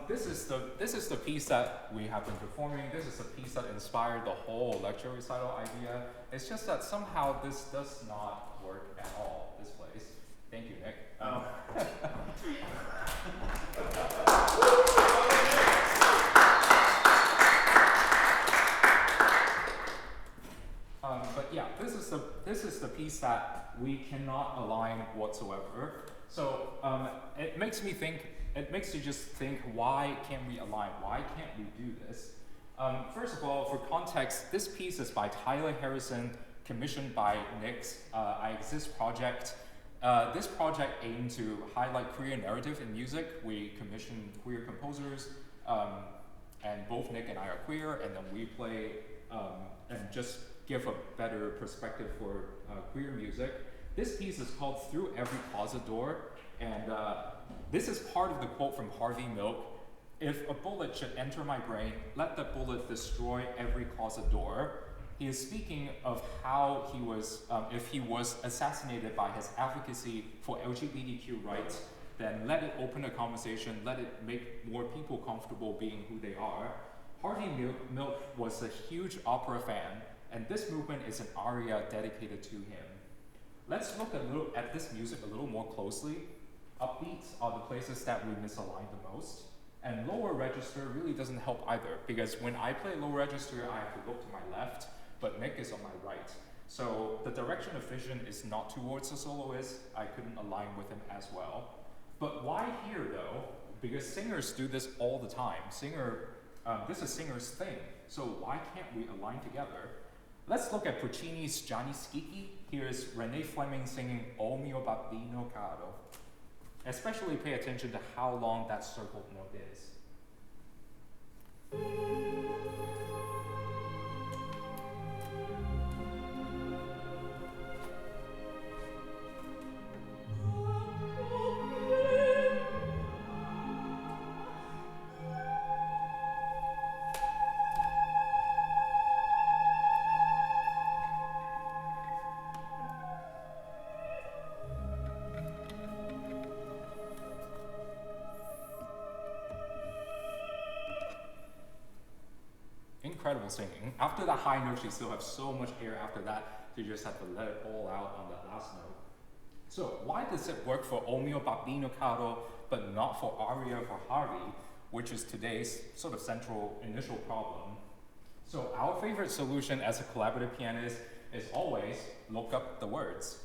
This is the piece that we have been performing. This is the piece that inspired the whole lecture recital idea. It's just that somehow this does not work at all, this place. Thank you, Nick. But yeah, this is the piece that we cannot align whatsoever. So it makes you just think, why can't we align? Why can't we do this? First of all, for context, this piece is by Tyler Harrison, commissioned by Nick's I Exist project. This project aimed to highlight queer narrative in music. We commissioned queer composers, and both Nick and I are queer, and then we play and just give a better perspective for queer music. This piece is called Through Every Closet Door, and this is part of the quote from Harvey Milk: "If a bullet should enter my brain, let the bullet destroy every closet door." He is speaking of how he was, if he was assassinated by his advocacy for LGBTQ rights, then let it open a conversation, let it make more people comfortable being who they are. Harvey Milk was a huge opera fan, and this movement is an aria dedicated to him. Let's look at this music a little more closely. Upbeats are the places that we misalign the most, and lower register really doesn't help either, because when I play low register, I have to look to my left, but Nick is on my right. So the direction of vision is not towards the soloist. I couldn't align with him as well. But why here though? Because singers do this all the time. This is singer's thing. So why can't we align together? Let's look at Puccini's Gianni Schicchi. Here's Renee Fleming singing O mio babbino caro. Especially pay attention to how long that circled note is. Incredible singing. After that high note, she still has so much air after that, you just have to let it all out on that last note. So why does it work for O mio babbino caro, but not for aria for Harvey, which is today's sort of central initial problem? So our favorite solution as a collaborative pianist is always look up the words.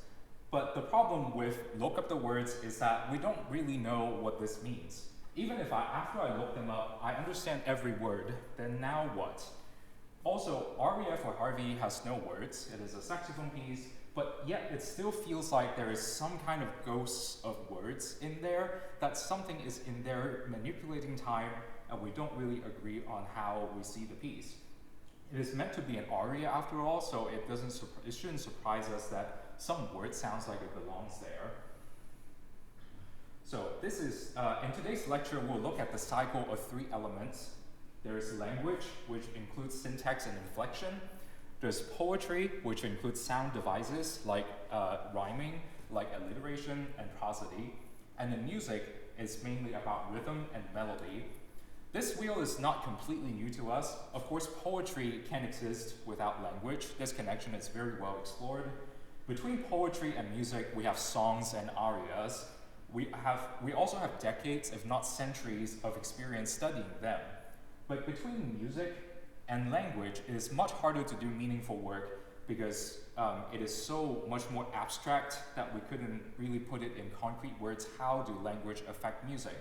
But the problem with look up the words is that we don't really know what this means. Even if after I look them up, I understand every word, then now what? Also, aria for Harvey has no words. It is a saxophone piece, but yet it still feels like there is some kind of ghosts of words in there, that something is in there manipulating time, and we don't really agree on how we see the piece. It is meant to be an aria after all, so it shouldn't surprise us that some word sounds like it belongs there. So this is, in today's lecture, we'll look at the cycle of three elements. There's language, which includes syntax and inflection. There's poetry, which includes sound devices like rhyming, like alliteration and prosody. And then music is mainly about rhythm and melody. This wheel is not completely new to us. Of course, poetry can exist without language. This connection is very well explored. Between poetry and music, we have songs and arias. We also have decades, if not centuries, of experience studying them. But between music and language, it is much harder to do meaningful work because it is so much more abstract that we couldn't really put it in concrete words. How do language affect music?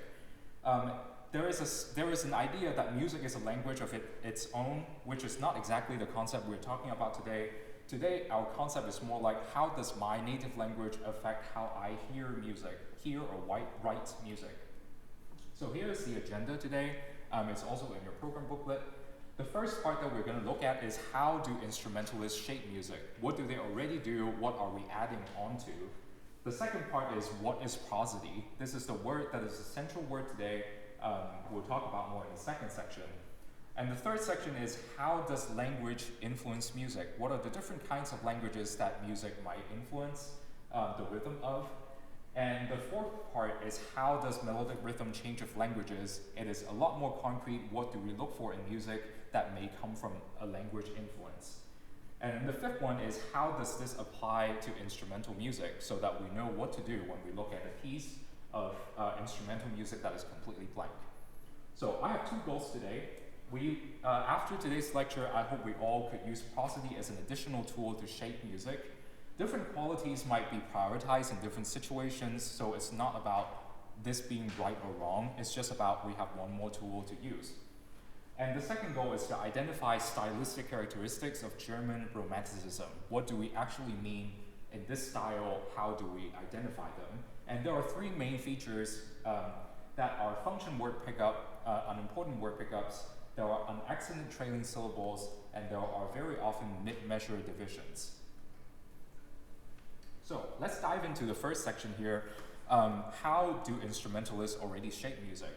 There is an idea that music is a language of its own, which is not exactly the concept we're talking about today. Today, our concept is more like, how does my native language affect how I hear music, hear or write music? So here is the agenda today. It's also in your program booklet. The first part that we're going to look at is how do instrumentalists shape music? What do they already do? What are we adding onto? The second part is what is prosody? This is the word that is the central word today. We'll talk about more in the second section. And the third section is how does language influence music? What are the different kinds of languages that music might influence the rhythm of? And the fourth part is how does melodic rhythm change with languages? It is a lot more concrete. What do we look for in music that may come from a language influence? And the fifth one is how does this apply to instrumental music so that we know what to do when we look at a piece of instrumental music that is completely blank. So I have two goals today. After today's lecture, I hope we all could use prosody as an additional tool to shape music. Different qualities might be prioritized in different situations, so it's not about this being right or wrong, it's just about we have one more tool to use. And the second goal is to identify stylistic characteristics of German Romanticism. What do we actually mean in this style? How do we identify them? And there are three main features that are function word pickup, unimportant word pickups, there are unaccented trailing syllables, and there are very often mid-measure divisions. So let's dive into the first section here. How do instrumentalists already shape music?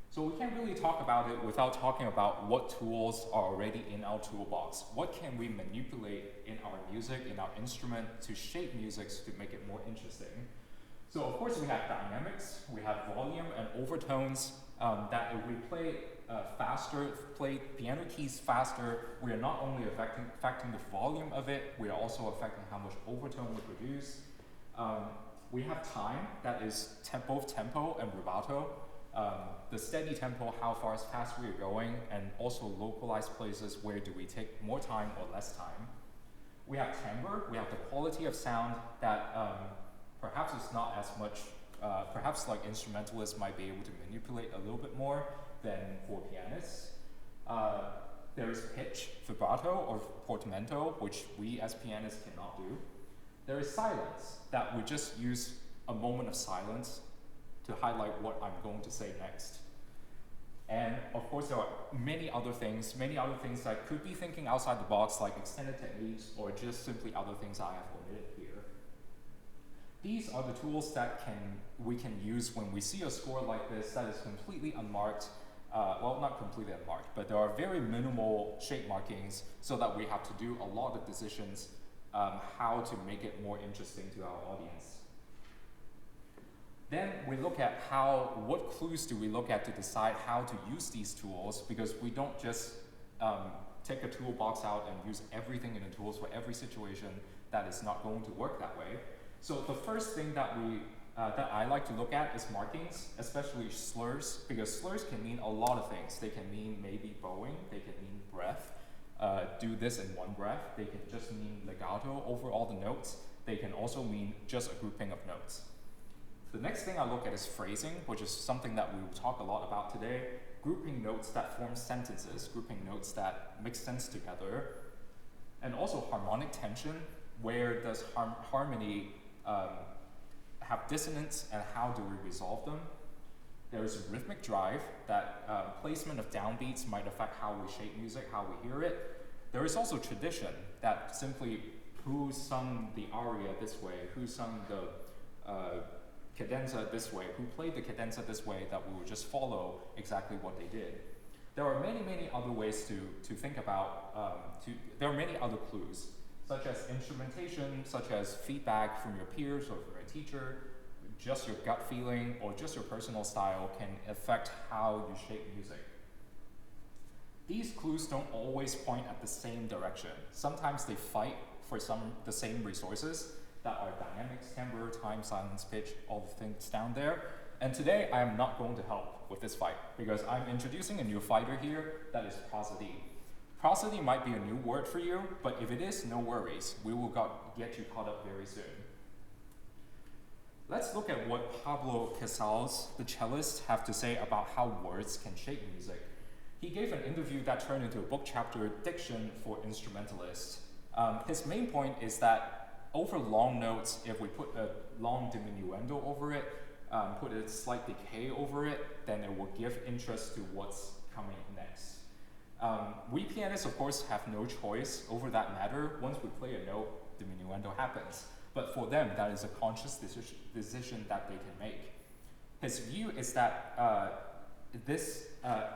So we can't really talk about it without talking about what tools are already in our toolbox. What can we manipulate in our music, in our instrument, to shape music to make it more interesting? So of course we have dynamics, we have volume and overtones, that if we play faster, play piano keys faster, we are not only affecting the volume of it, we are also affecting how much overtone we produce. We have time, that is both tempo and rubato. The steady tempo, how fast we are going, and also localized places where do we take more time or less time. We have timbre, we have the quality of sound that perhaps it's not as much, perhaps like instrumentalists might be able to manipulate a little bit more than for pianists. There is pitch, vibrato, or portamento, which we as pianists cannot do. There is silence, that we just use a moment of silence to highlight what I'm going to say next. And of course, there are many other things that I could be thinking outside the box, like extended techniques, or just simply other things I have omitted here. These are the tools that we can use when we see a score like this that is completely unmarked. Well, not completely unmarked, but there are very minimal shape markings so that we have to do a lot of decisions how to make it more interesting to our audience. Then we look at what clues do we look at to decide how to use these tools, because we don't just take a toolbox out and use everything in the tools for every situation. That is not going to work that way. So the first thing that I like to look at is markings, especially slurs, because slurs can mean a lot of things. They can mean maybe bowing, they can mean breath, do this in one breath, they can just mean legato over all the notes, they can also mean just a grouping of notes. The next thing I look at is phrasing, which is something that we will talk a lot about today. Grouping notes that form sentences, grouping notes that make sense together, and also harmonic tension. Where does harmony have dissonance, and how do we resolve them? There is rhythmic drive, that placement of downbeats might affect how we shape music, how we hear it. There is also tradition, that simply who sung the aria this way, who sung the cadenza this way, who played the cadenza this way, that we would just follow exactly what they did. There are many, many other ways to think about, there are many other clues, such as instrumentation, such as feedback from your peers or from a teacher, just your gut feeling or just your personal style can affect how you shape music. These clues don't always point at the same direction. Sometimes they fight for the same resources that are dynamics, timbre, time, silence, pitch, all the things down there. And today I am not going to help with this fight because I'm introducing a new fighter here that is prosody. Prosody might be a new word for you, but if it is, no worries. We will get you caught up very soon. Let's look at what Pablo Casals, the cellist, have to say about how words can shape music. He gave an interview that turned into a book chapter, Diction for Instrumentalists. His main point is that over long notes, if we put a long diminuendo over it, put a slight decay over it, then it will give interest to what's coming next. We pianists, of course, have no choice over that matter. Once we play a note, diminuendo happens. But for them, that is a conscious decision that they can make. His view is that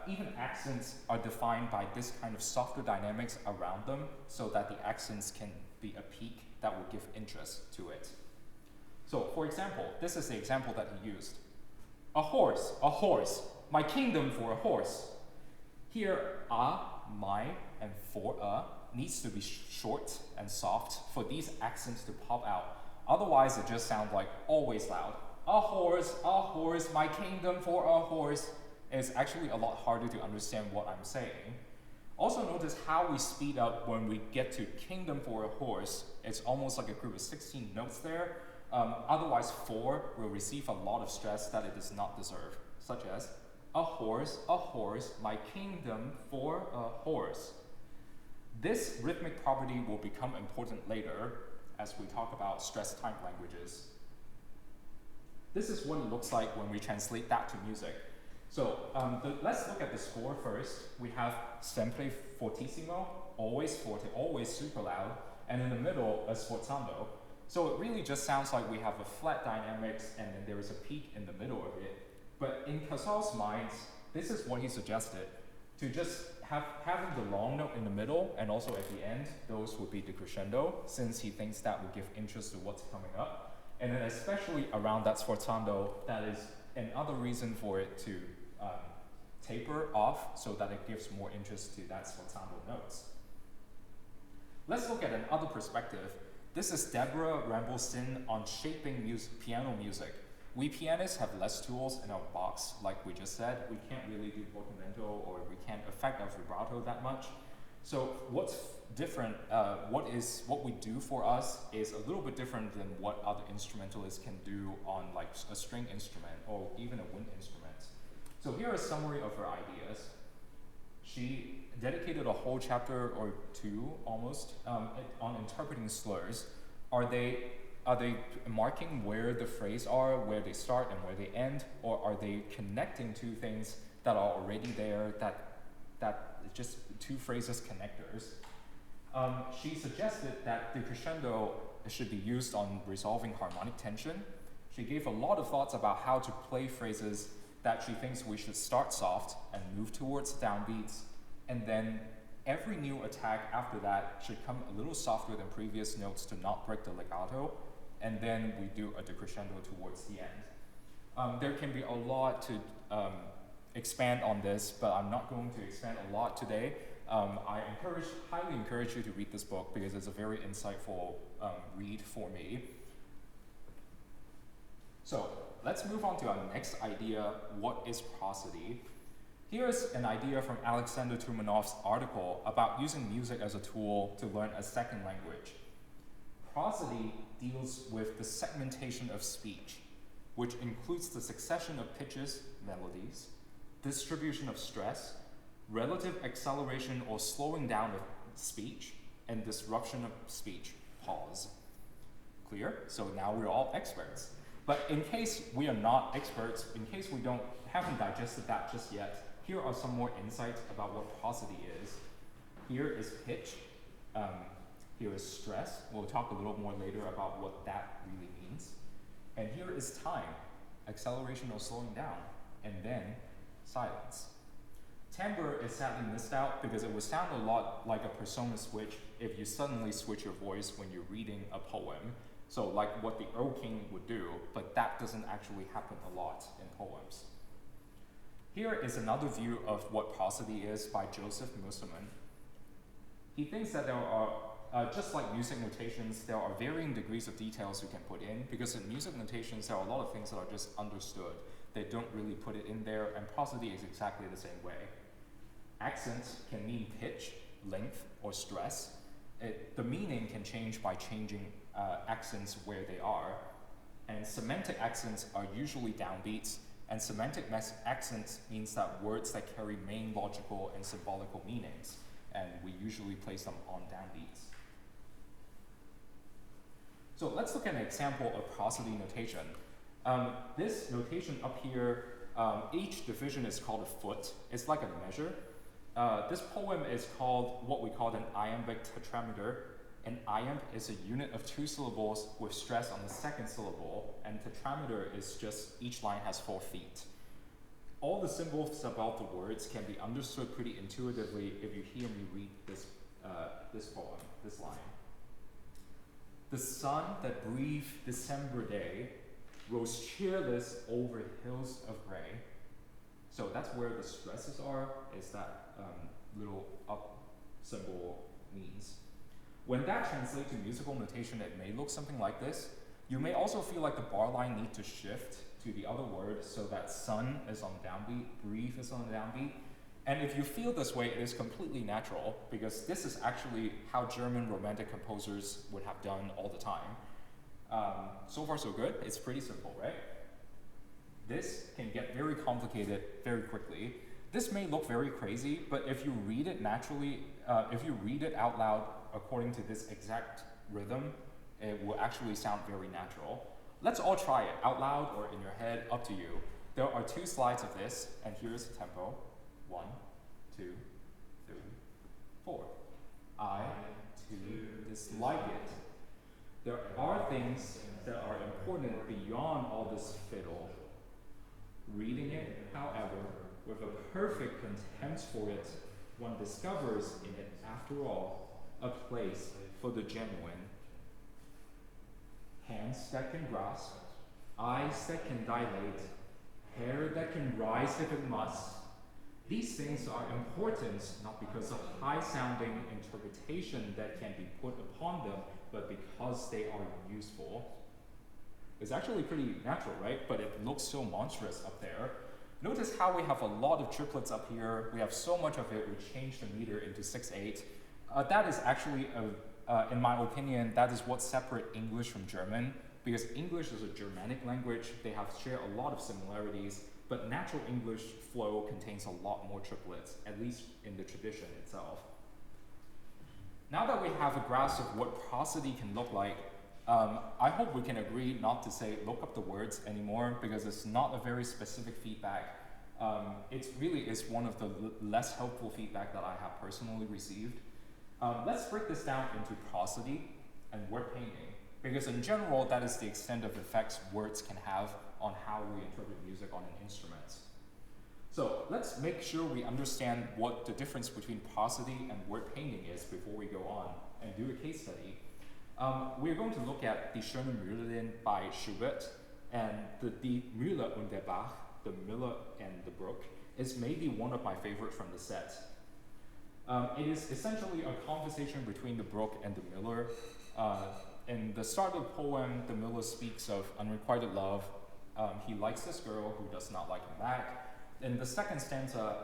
even accents are defined by this kind of softer dynamics around them so that the accents can be a peak that will give interest to it. So for example, this is the example that he used. A horse, my kingdom for a horse. Here, my, and for needs to be short and soft for these accents to pop out. Otherwise, it just sounds like always loud. A horse, my kingdom for a horse. It's actually a lot harder to understand what I'm saying. Also notice how we speed up when we get to kingdom for a horse. It's almost like a group of 16 notes there. Otherwise, for will receive a lot of stress that it does not deserve, such as a horse, my kingdom for a horse. This rhythmic property will become important later as we talk about stress type languages. This is what it looks like when we translate that to music. So let's look at the score first. We have sempre fortissimo, always forte, always super loud, and in the middle, a sforzando. So it really just sounds like we have a flat dynamics and then there is a peak in the middle of it. But in Casal's mind, this is what he suggested, to just having the long note in the middle and also at the end, those would be the crescendo, since he thinks that will give interest to what's coming up. And then especially around that sforzando, that is another reason for it to taper off so that it gives more interest to that sforzando notes. Let's look at another perspective. This is Deborah Rambleson on shaping piano music. We pianists have less tools in our box, like we just said. We can't really do portamento or we can't affect our vibrato that much. So what's different, what we do for us is a little bit different than what other instrumentalists can do on like a string instrument or even a wind instrument. So here are a summary of her ideas. She dedicated a whole chapter or two almost on interpreting slurs. Are they marking where the phrase are, where they start and where they end, or are they connecting two things that are already there, that just two phrases connectors? She suggested that the crescendo should be used on resolving harmonic tension. She gave a lot of thoughts about how to play phrases that she thinks we should start soft and move towards downbeats, and then every new attack after that should come a little softer than previous notes to not break the legato, and then we do a decrescendo towards the end. There can be a lot to expand on this, but I'm not going to expand a lot today. I highly encourage you to read this book because it's a very insightful read for me. So let's move on to our next idea, what is prosody? Here's an idea from Alexander Tumanov's article about using music as a tool to learn a second language. Prosody deals with the segmentation of speech, which includes the succession of pitches, melodies, distribution of stress, relative acceleration or slowing down of speech, and disruption of speech, pause. Clear? So now we're all experts. But in case we are not experts, in case we haven't digested that just yet, here are some more insights about what prosody is. Here is pitch. Here is stress. We'll talk a little more later about what that really means. And here is time, acceleration or slowing down, and then silence. Timbre is sadly missed out because it would sound a lot like a persona switch if you suddenly switch your voice when you're reading a poem. So like what the Earl King would do, but that doesn't actually happen a lot in poems. Here is another view of what prosody is by Joseph Musserman. He thinks that there are, just like music notations, there are varying degrees of details you can put in, because in music notations there are a lot of things that are just understood. They don't really put it in there, and prosody is exactly the same way. Accents can mean pitch, length, or stress. The meaning can change by changing accents where they are, and semantic accents are usually downbeats, and semantic accents means that words that carry main logical and symbolical meanings, and we usually place them on downbeats. So let's look at an example of prosody notation. This notation up here, each division is called a foot. It's like a measure. This poem is called what we call an iambic tetrameter. An iamb is a unit of 2 syllables with stress on the second syllable, and tetrameter is just each line has 4 feet. All the symbols about the words can be understood pretty intuitively if you hear me read this poem, this line. The sun that brief December day rose cheerless over hills of gray. So that's where the stresses are, is that little up symbol means. When that translates to musical notation, it may look something like this. You may also feel like the bar line needs to shift to the other word so that sun is on the downbeat, brief is on the downbeat. And if you feel this way, it is completely natural because this is actually how German romantic composers would have done all the time. So far so good, it's pretty simple, right? This can get very complicated very quickly. This may look very crazy, but if you read it naturally, if you read it out loud according to this exact rhythm, it will actually sound very natural. Let's all try it out loud or in your head, up to you. There are 2 slides of this, and here's the tempo. 1, 2, 3, 4. I, too, dislike it. There are things that are important beyond all this fiddle. Reading it, however, with a perfect contempt for it, one discovers in it, after all, a place for the genuine. Hands that can grasp, eyes that can dilate, hair that can rise if it must. These things are important not because of high-sounding interpretation that can be put upon them, but because they are useful. It's actually pretty natural, right? But it looks so monstrous up there. Notice how we have a lot of triplets up here. We have so much of it, we changed the meter into 6/8. That is actually, in my opinion, that is what separates English from German, because English is a Germanic language. They share a lot of similarities, but natural English flow contains a lot more triplets, at least in the tradition itself. Now that we have a grasp of what prosody can look like, I hope we can agree not to say look up the words anymore, because it's not a very specific feedback. It really is one of the less helpful feedback that I have personally received. Let's break this down into prosody and word painting, because in general, that is the extent of effects words can have on how we interpret music on an instrument. So let's make sure we understand what the difference between prosody and word painting is before we go on and do a case study. We're going to look at Die Schöne Müllerin by Schubert, and the Die Mühle und der Bach, the Miller and the Brook, is maybe one of my favorite from the set. It is essentially a conversation between the brook and the miller. In the start of the poem, the miller speaks of unrequited love. He likes this girl who does not like him back. In the second stanza,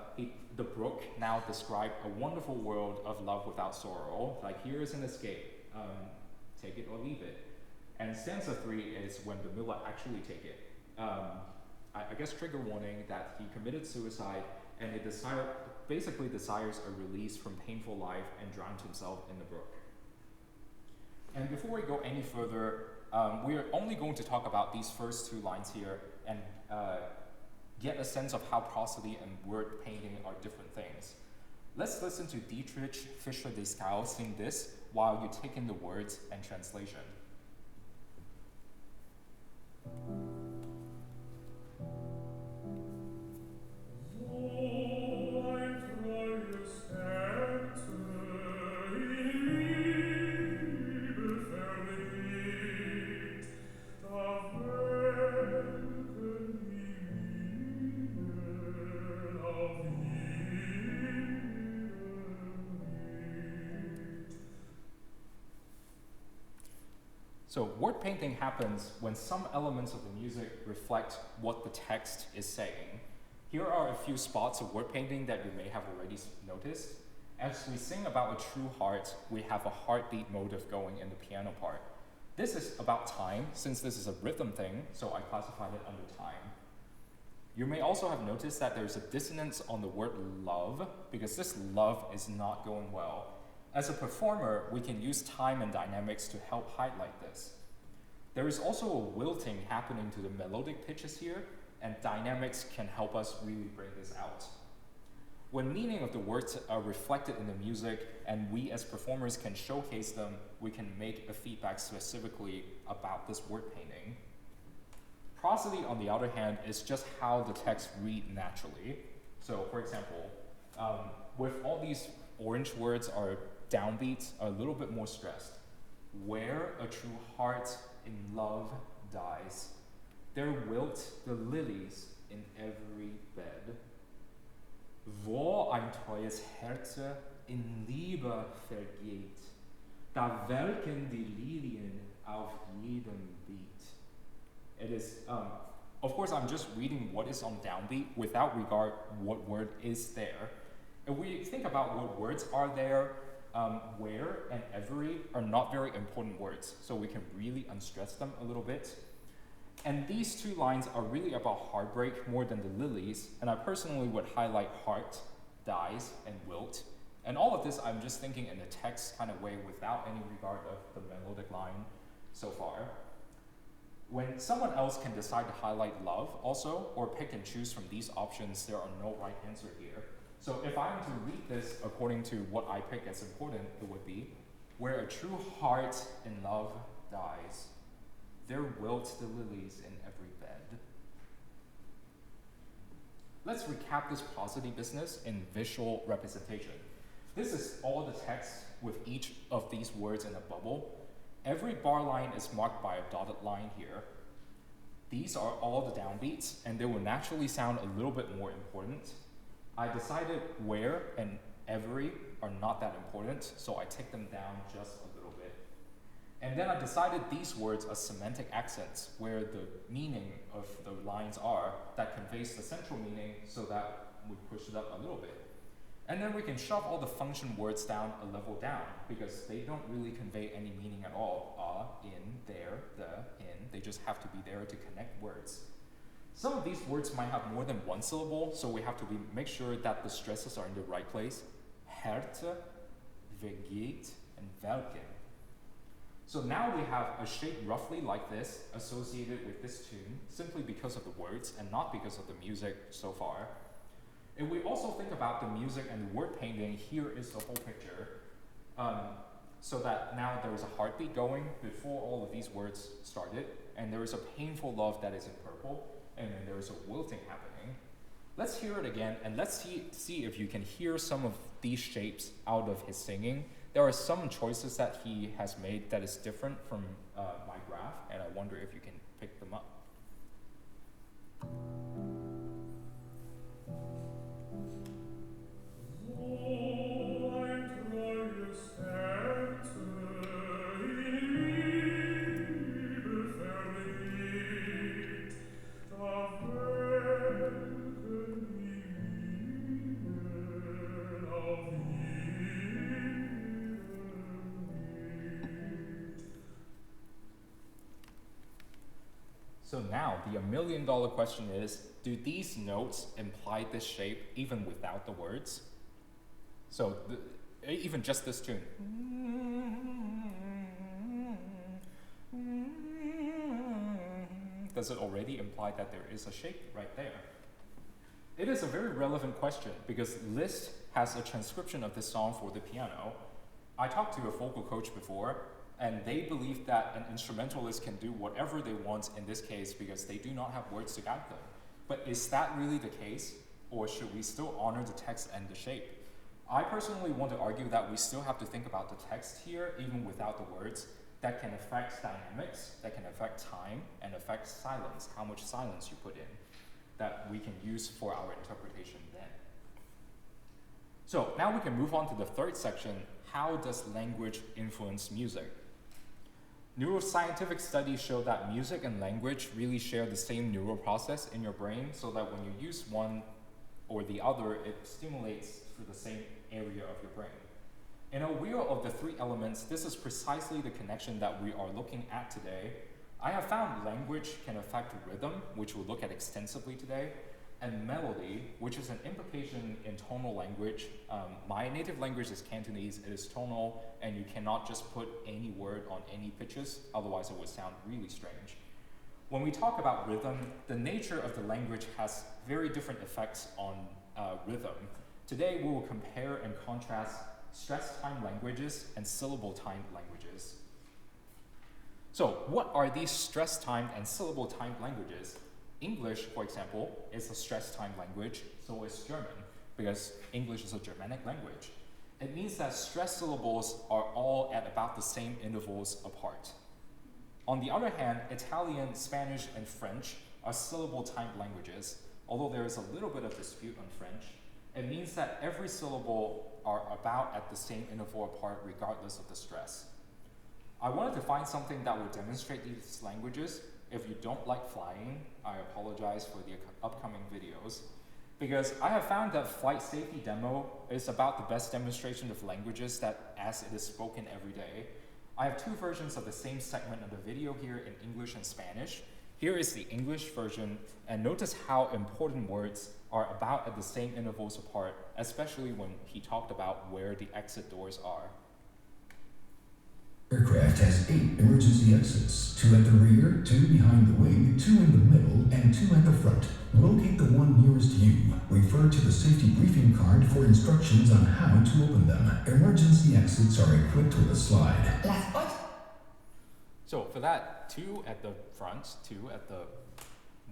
the brook now describes a wonderful world of love without sorrow. Like, here is an escape, take it or leave it. And stanza 3 is when the miller actually take it. I guess trigger warning that he committed suicide and he basically desires a release from painful life and drowned himself in the brook. And before we go any further, we are only going to talk about these first 2 lines here and get a sense of how prosody and word painting are different things. Let's listen to Dietrich Fischer-Dieskau sing this while you take in the words and translation. So word painting happens when some elements of the music reflect what the text is saying. Here are a few spots of word painting that you may have already noticed. As we sing about a true heart, we have a heartbeat motive going in the piano part. This is about time, since this is a rhythm thing, so I classified it under time. You may also have noticed that there's a dissonance on the word love, because this love is not going well. As a performer, we can use time and dynamics to help highlight this. There is also a wilting happening to the melodic pitches here, and dynamics can help us really bring this out. When meaning of the words are reflected in the music and we as performers can showcase them, we can make a feedback specifically about this word painting. Prosody, on the other hand, is just how the text read naturally. So, for example, with all these orange words are downbeats, are a little bit more stressed. Where a true heart in love dies, there wilt the lilies in every bed. Wo ein treues Herze in Liebe vergeht, da welken die Lilien auf jedem Beat. It is, of course, I'm just reading what is on downbeat without regard what word is there. If we think about what words are there, where and every are not very important words, so we can really unstress them a little bit. And these two lines are really about heartbreak more than the lilies, and I personally would highlight heart, dies, and wilt. And all of this I'm just thinking in a text kind of way without any regard of the melodic line so far. When someone else can decide to highlight love also, or pick and choose from these options, there are no right answer here. So if I'm to read this according to what I pick as important, it would be, where a true heart in love dies, there wilt the lilies in every bed. Let's recap this prosody business in visual representation. This is all the text with each of these words in a bubble. Every bar line is marked by a dotted line here. These are all the downbeats, and they will naturally sound a little bit more important. I decided where and every are not that important, so I take them down just a little bit. And then I decided these words are semantic accents, where the meaning of the lines are, that conveys the central meaning so that we push it up a little bit. And then we can shove all the function words down a level down, because they don't really convey any meaning at all. In, there, the, in, they just have to be there to connect words. Some of these words might have more than one syllable, so we have to make sure that the stresses are in the right place. Herte, vergeet, and welken. So now we have a shape roughly like this associated with this tune, simply because of the words and not because of the music so far. If we also think about the music and the word painting, here is the whole picture. So that now there is a heartbeat going before all of these words started, and there is a painful love that is in purple, and then there is a wilting happening. Let's hear it again, and let's see if you can hear some of these shapes out of his singing. There are some choices that he has made that is different from my graph, and I wonder if you can pick them up. So now the $1 million question is, do these notes imply this shape even without the words? So even just this tune. Does it already imply that there is a shape right there? It is a very relevant question because Liszt has a transcription of this song for the piano. I talked to a vocal coach before, and they believe that an instrumentalist can do whatever they want in this case because they do not have words to guide them. But is that really the case? Or should we still honor the text and the shape? I personally want to argue that we still have to think about the text here, even without the words, that can affect dynamics, that can affect time, and affect silence, how much silence you put in, that we can use for our interpretation then. So now we can move on to the third section, how does language influence music? Neuroscientific studies show that music and language really share the same neural process in your brain, so that when you use one or the other, it stimulates through the same area of your brain. In a wheel of the three elements, this is precisely the connection that we are looking at today. I have found language can affect rhythm, which we'll look at extensively today, and melody, which is an implication in tonal language. My native language is Cantonese, it is tonal, and you cannot just put any word on any pitches, otherwise it would sound really strange. When we talk about rhythm, the nature of the language has very different effects on rhythm. Today we will compare and contrast stress-timed languages and syllable-timed languages. So what are these stress-timed and syllable-timed languages? English, for example, is a stress-timed language, so is German, because English is a Germanic language. It means that stressed syllables are all at about the same intervals apart. On the other hand, Italian, Spanish, and French are syllable-timed languages. Although there is a little bit of dispute on French, it means that every syllable are about at the same interval apart regardless of the stress. I wanted to find something that would demonstrate these languages. If you don't like flying, I apologize for the upcoming videos, because I have found that flight safety demo is about the best demonstration of languages that as it is spoken every day. I have two versions of the same segment of the video here in English and Spanish. Here is the English version, and notice how important words are about at the same intervals apart, especially when he talked about where the exit doors are. Aircraft has 8 emergency exits, 2 at the rear, 2 behind the wing, 2 in the middle, and 2 at the front. Locate the one nearest you. Refer to the safety briefing card for instructions on how to open them. Emergency exits are equipped with a slide. So for that, 2 at the front, 2 at the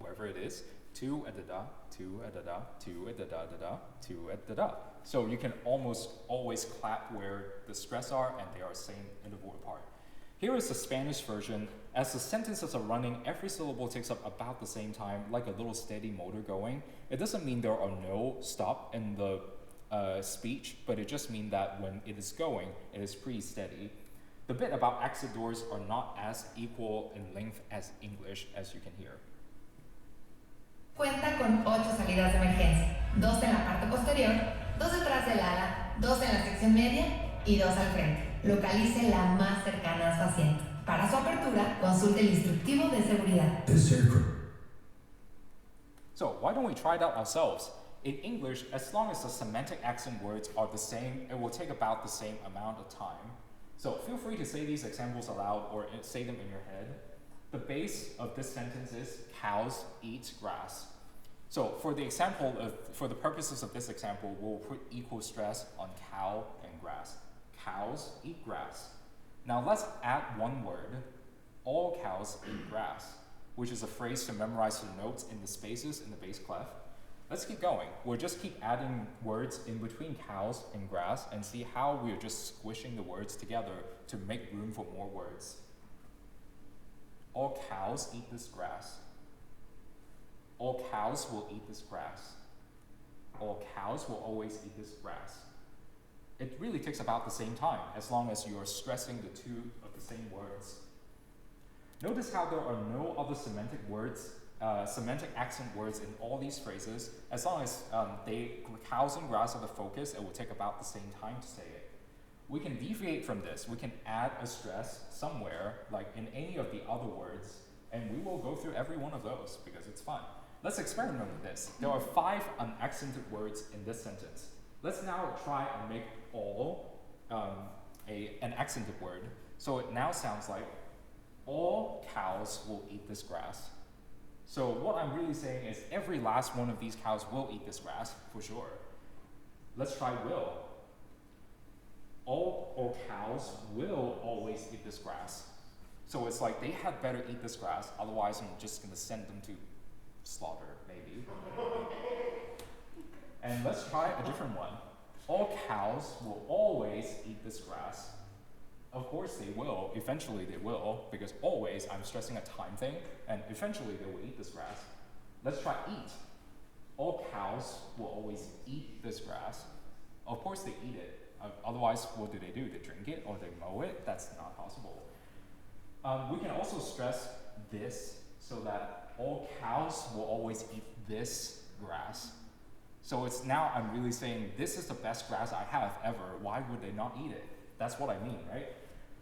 wherever it is, 2 at the da, 2 at the da, 2 at the da da da, 2 at the da. So you can almost always clap where the stress are, and they are same interval apart. Here is the Spanish version. As the sentences are running, every syllable takes up about the same time, like a little steady motor going. It doesn't mean there are no stop in the speech, but it just means that when it is going, it is pretty steady. The bit about exit doors are not as equal in length as English, as you can hear. Cuenta con 8 salidas de emergencia, 2 en la parte posterior, 2 detrás del ala, 2 en la sección media y 2 al frente. Localice la más cercana a su asiento. Para su apertura, consulte el instructivo de seguridad. So why don't we try it out ourselves? In English, as long as the semantic accent words are the same, it will take about the same amount of time. So feel free to say these examples aloud or say them in your head. The base of this sentence is cows eat grass. So for the purposes of this example, we'll put equal stress on cow and grass. Cows eat grass. Now let's add one word. All cows eat grass, which is a phrase to memorize the notes in the spaces in the bass clef. Let's keep going. We'll just keep adding words in between cows and grass and see how we're just squishing the words together to make room for more words. All cows eat this grass. All cows will eat this grass. All cows will always eat this grass. It really takes about the same time, as long as you are stressing the two of the same words. Notice how there are no other semantic accent words in all these phrases. As long as cows and grass are the focus, it will take about the same time to say it. We can deviate from this. We can add a stress somewhere, like in any of the other words, and we will go through every one of those because it's fun. Let's experiment with this. There are 5 unaccented words in this sentence. Let's now try and make all an accented word. So it now sounds like, all cows will eat this grass. So what I'm really saying is every last one of these cows will eat this grass, for sure. Let's try will. All cows will always eat this grass. So it's like they had better eat this grass, otherwise I'm just gonna send them to slaughter, maybe. And let's try a different one. All cows will always eat this grass. Of course they will, eventually they will, because always, I'm stressing a time thing, and eventually they will eat this grass. Let's try eat. All cows will always eat this grass. Of course they eat it. Otherwise, what do? They drink it or they mow it? That's not possible. We can also stress this so that all cows will always eat this grass. So it's now I'm really saying this is the best grass I have ever. Why would they not eat it? That's what I mean, right?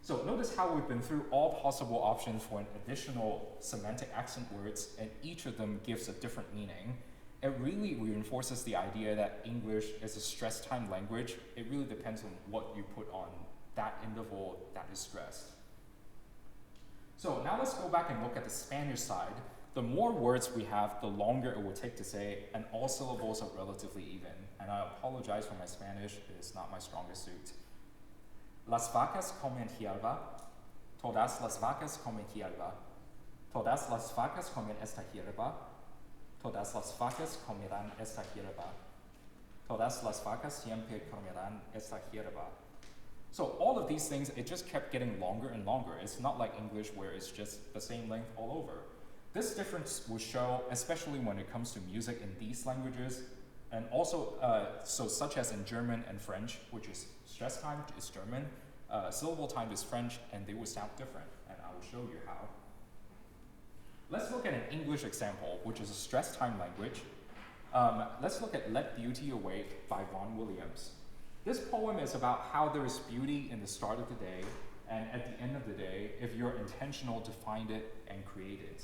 So notice how we've been through all possible options for an additional semantic accent words, and each of them gives a different meaning. It really reinforces the idea that English is a stress time language. It really depends on what you put on that interval that is stressed. So now let's go back and look at the Spanish side. The more words we have, the longer it will take to say, and all syllables are relatively even. And I apologize for my Spanish, it is not my strongest suit. Las vacas comen hierba, todas las vacas comen hierba, todas las vacas comen esta hierba, todas las vacas comerán esta hierba, todas todas las vacas siempre comerán esta hierba. So all of these things, it just kept getting longer and longer. It's not like English where it's just the same length all over. This difference will show, especially when it comes to music in these languages, and also, so such as in German and French, which is stress time is German, syllable time is French, and they will sound different, and I will show you how. Let's look at an English example, which is a stress time language. Let's look at Let Beauty Awake by Vaughan Williams. This poem is about how there is beauty in the start of the day, and at the end of the day, if you're intentional to find it and create it.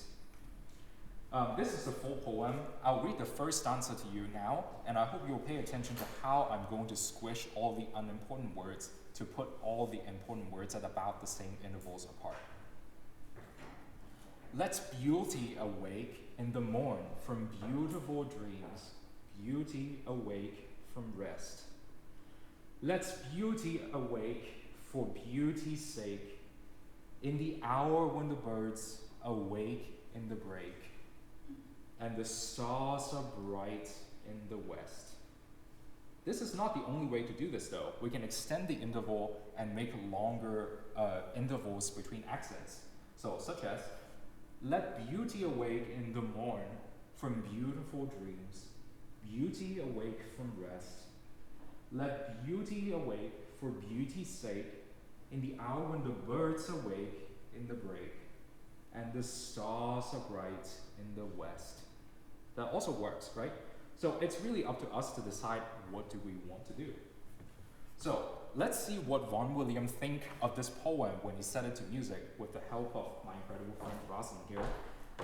This is the full poem. I'll read the first stanza to you now, and I hope you'll pay attention to how I'm going to squish all the unimportant words to put all the important words at about the same intervals apart. Let's beauty awake in the morn from beautiful dreams, beauty awake from rest. Let's beauty awake for beauty's sake, in the hour when the birds awake in the break, and the stars are bright in the west. This is not the only way to do this though. We can extend the interval and make longer intervals between accents. So such as, let beauty awake in the morn from beautiful dreams, beauty awake from rest. Let beauty awake for beauty's sake, in the hour when the birds awake in the break, and the stars are bright in the west. That also works, right? So it's really up to us to decide what do we want to do. So let's see what Vaughan Williams think of this poem when he set it to music with the help of my incredible friend Rosalind here.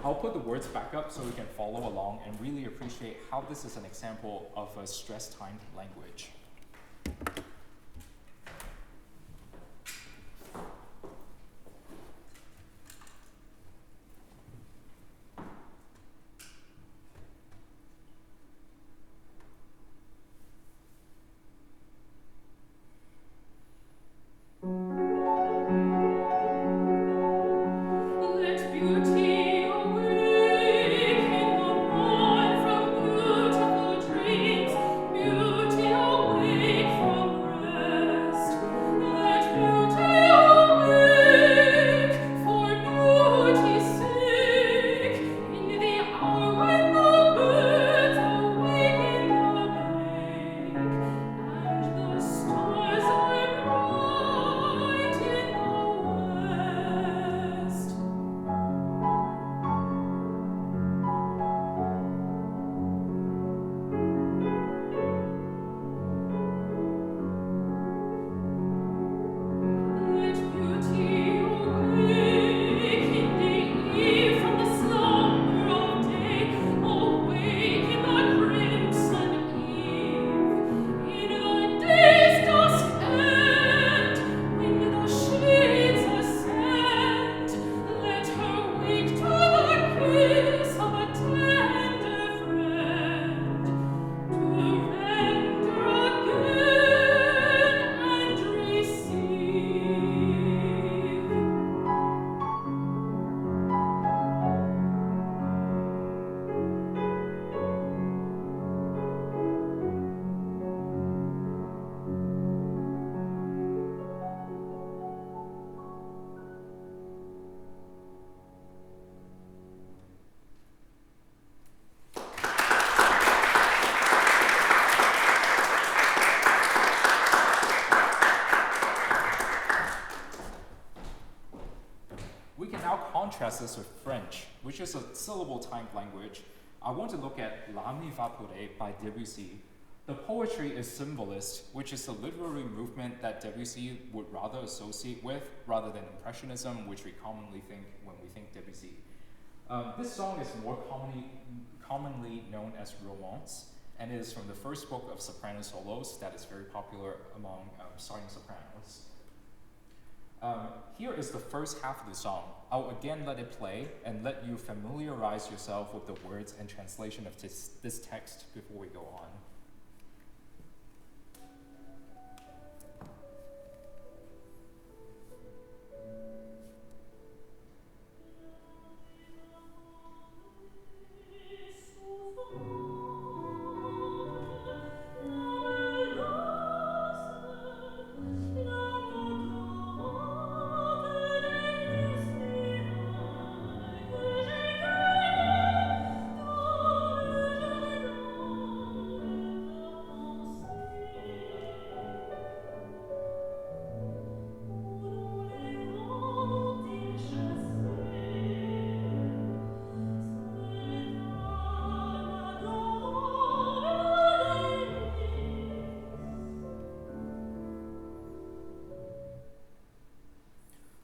I'll put the words back up so we can follow along and really appreciate how this is an example of a stress-timed language. Contrast this with French, which is a syllable-timed language. I want to look at La Nuit Vaporée by Debussy. The poetry is symbolist, which is a literary movement that Debussy would rather associate with, rather than Impressionism, which we commonly think when we think Debussy. This song is more commonly known as Romance, and it is from the first book of soprano solos that is very popular among starting sopranos. Here is the first half of the song. I'll again let it play and let you familiarize yourself with the words and translation of this text before we go on.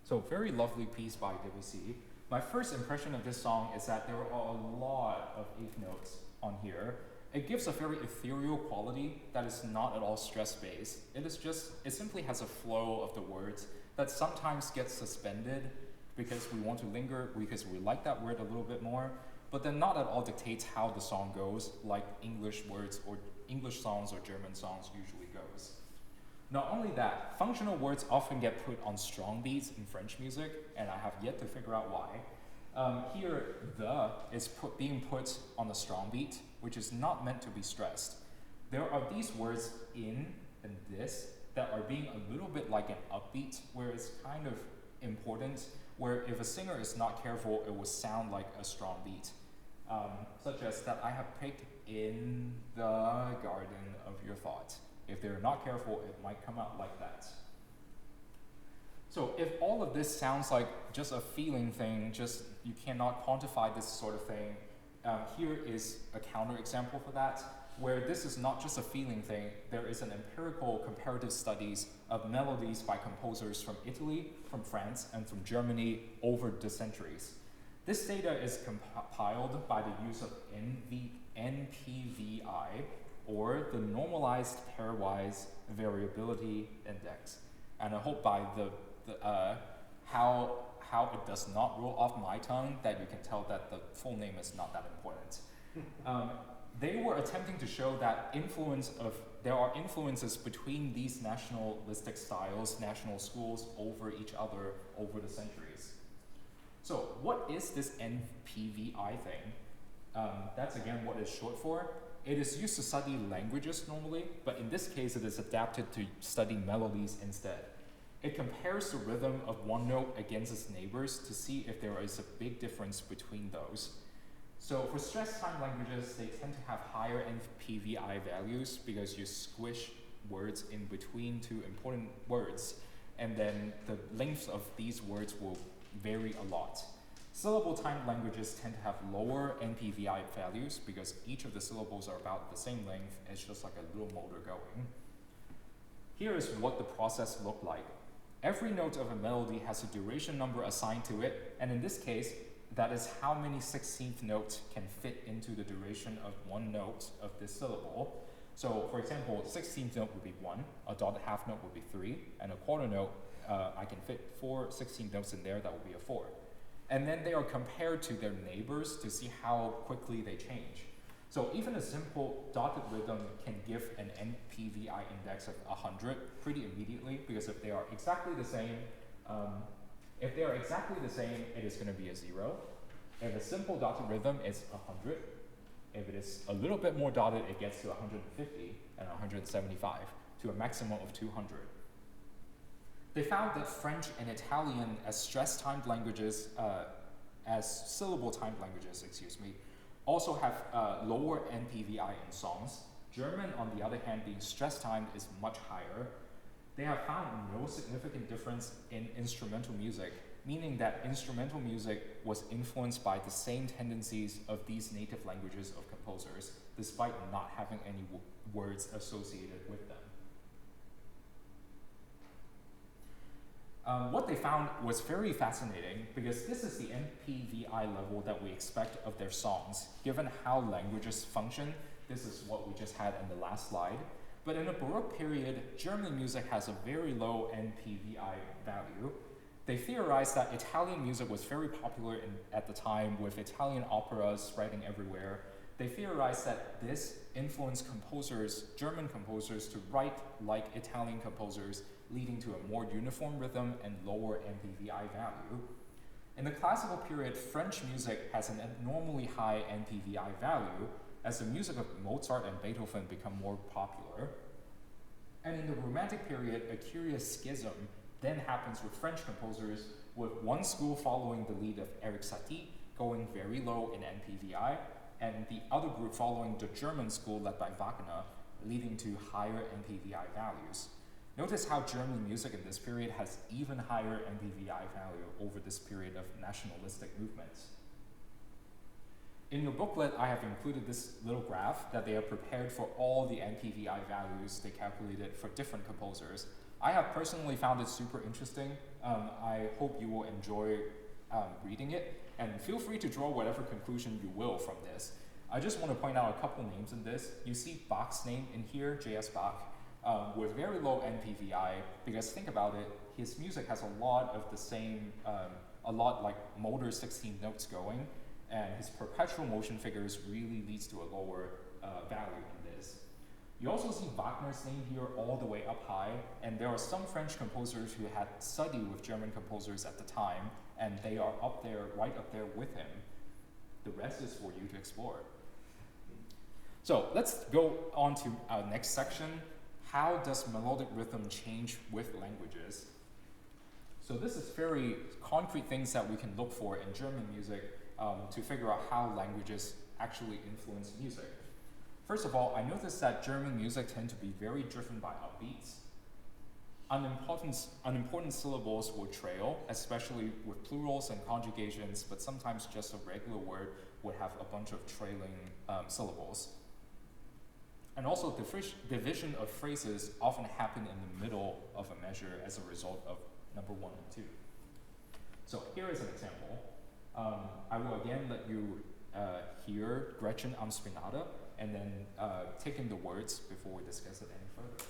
So very lovely piece by Debussy. My first impression of this song is that there are a lot of eighth notes on here. It gives a very ethereal quality that is not at all stress-based. It simply has a flow of the words that sometimes gets suspended because we want to linger, because we like that word a little bit more, but then not at all dictates how the song goes, like English words or English songs or German songs usually goes. Not only that, functional words often get put on strong beats in French music, and I have yet to figure out why. Here, the is being put on a strong beat, which is not meant to be stressed. There are these words in and this that are being a little bit like an upbeat, where it's kind of important, where if a singer is not careful, it will sound like a strong beat. Such as that I have picked in the garden of your thought. If they're not careful, it might come out like that. So if all of this sounds like just a feeling thing, just you cannot quantify this sort of thing, here is a counterexample for that, where this is not just a feeling thing. There is an empirical comparative studies of melodies by composers from Italy, from France, and from Germany over the centuries. This data is compiled by the use of NPVI, or the Normalized Pairwise Variability Index. And I hope by how it does not roll off my tongue that you can tell that the full name is not that important. They were attempting to show that there are influences between these nationalistic styles, national schools over each other over the centuries. So what is this NPVI thing? That's again what it's short for. It is used to study languages normally, but in this case it is adapted to study melodies instead. It compares the rhythm of one note against its neighbors to see if there is a big difference between those. So for stress time languages, they tend to have higher NPVI values because you squish words in between two important words, and then the length of these words will vary a lot. Syllable timed languages tend to have lower NPVI values because each of the syllables are about the same length. It's just like a little motor going. Here is what the process looked like. Every note of a melody has a duration number assigned to it, and in this case, that is how many 16th notes can fit into the duration of one note of this syllable. So for example, 16th note would be 1, a dotted half note would be 3, and a quarter note, I can fit 4 16th notes in there, that would be a 4. And then they are compared to their neighbors to see how quickly they change. So even a simple dotted rhythm can give an NPVI index of 100 pretty immediately, because if they are exactly the same, it is going to be a 0. If a simple dotted rhythm is 100, if it is a little bit more dotted, it gets to 150 and 175 to a maximum of 200. They found that French and Italian as stress-timed languages, as syllable-timed languages, also have lower NPVI in songs. German, on the other hand, being stress-timed, is much higher. They have found no significant difference in instrumental music, meaning that instrumental music was influenced by the same tendencies of these native languages of composers, despite not having any words associated with them. What they found was very fascinating because this is the NPVI level that we expect of their songs. Given how languages function, this is what we just had in the last slide. But in the Baroque period, German music has a very low NPVI value. They theorized that Italian music was very popular at the time, with Italian operas spreading everywhere. They theorized that this influenced German composers, to write like Italian composers, leading to a more uniform rhythm and lower NPVI value. In the classical period, French music has an abnormally high NPVI value as the music of Mozart and Beethoven become more popular. And in the Romantic period, a curious schism then happens with French composers, with one school following the lead of Erik Satie, going very low in NPVI, and the other group following the German school led by Wagner, leading to higher NPVI values. Notice how German music in this period has even higher NPVI value over this period of nationalistic movements. In your booklet, I have included this little graph that they have prepared for all the NPVI values they calculated for different composers. I have personally found it super interesting. I hope you will enjoy reading it, and feel free to draw whatever conclusion you will from this. I just want to point out a couple names in this. You see Bach's name in here, J.S. Bach, with very low NPVI, because think about it, his music has a lot of the same, a lot like motor 16 notes going, and his perpetual motion figures really leads to a lower value in this. You also see Wagner's name here all the way up high, and there are some French composers who had studied with German composers at the time, and they are up there, right up there with him. The rest is for you to explore. So let's go on to our next section. How does melodic rhythm change with languages? So this is very concrete things that we can look for in German music to figure out how languages actually influence music. First of all, I noticed that German music tend to be very driven by upbeats. Unimportant syllables will trail, especially with plurals and conjugations, but sometimes just a regular word would have a bunch of trailing syllables. And also, division of phrases often happen in the middle of a measure as a result of number 1 and 2. So here is an example. I will again let you hear Gretchen am Spinata, and then take in the words before we discuss it any further.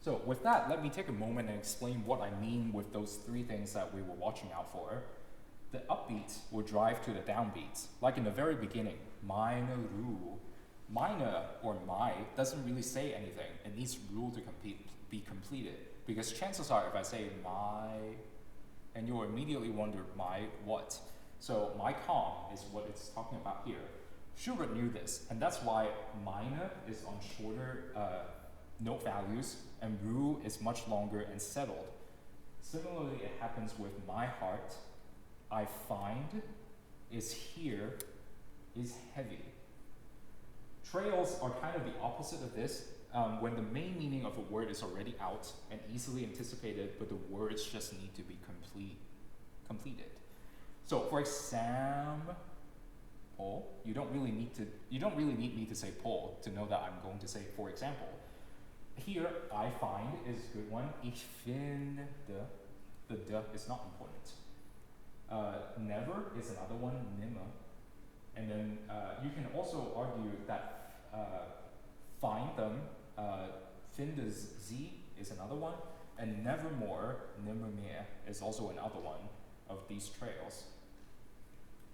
So with that, let me take a moment and explain what I mean with those 3 things that we were watching out for. The upbeats will drive to the downbeats. Like in the very beginning, meine Ruhe. Meine or my doesn't really say anything. It needs rule to be completed. Because chances are if I say my, and you'll immediately wonder my what? So my calm is what it's talking about here. Schubert knew this, and that's why meine is on shorter note values, and Ruhe is much longer and settled. Similarly, it happens with my heart. I find is here, is heavy. Trails are kind of the opposite of this, when the main meaning of a word is already out and easily anticipated, but the words just need to be completed. So, for example, you don't really need me to say Paul to know that I'm going to say for example. Here, I find is a good one. Ich finde, the de is not important. Never is another one, nimmer. And then you can also argue that find them, finde sie is another one, and nevermore, nimmermehr is also another one of these trails.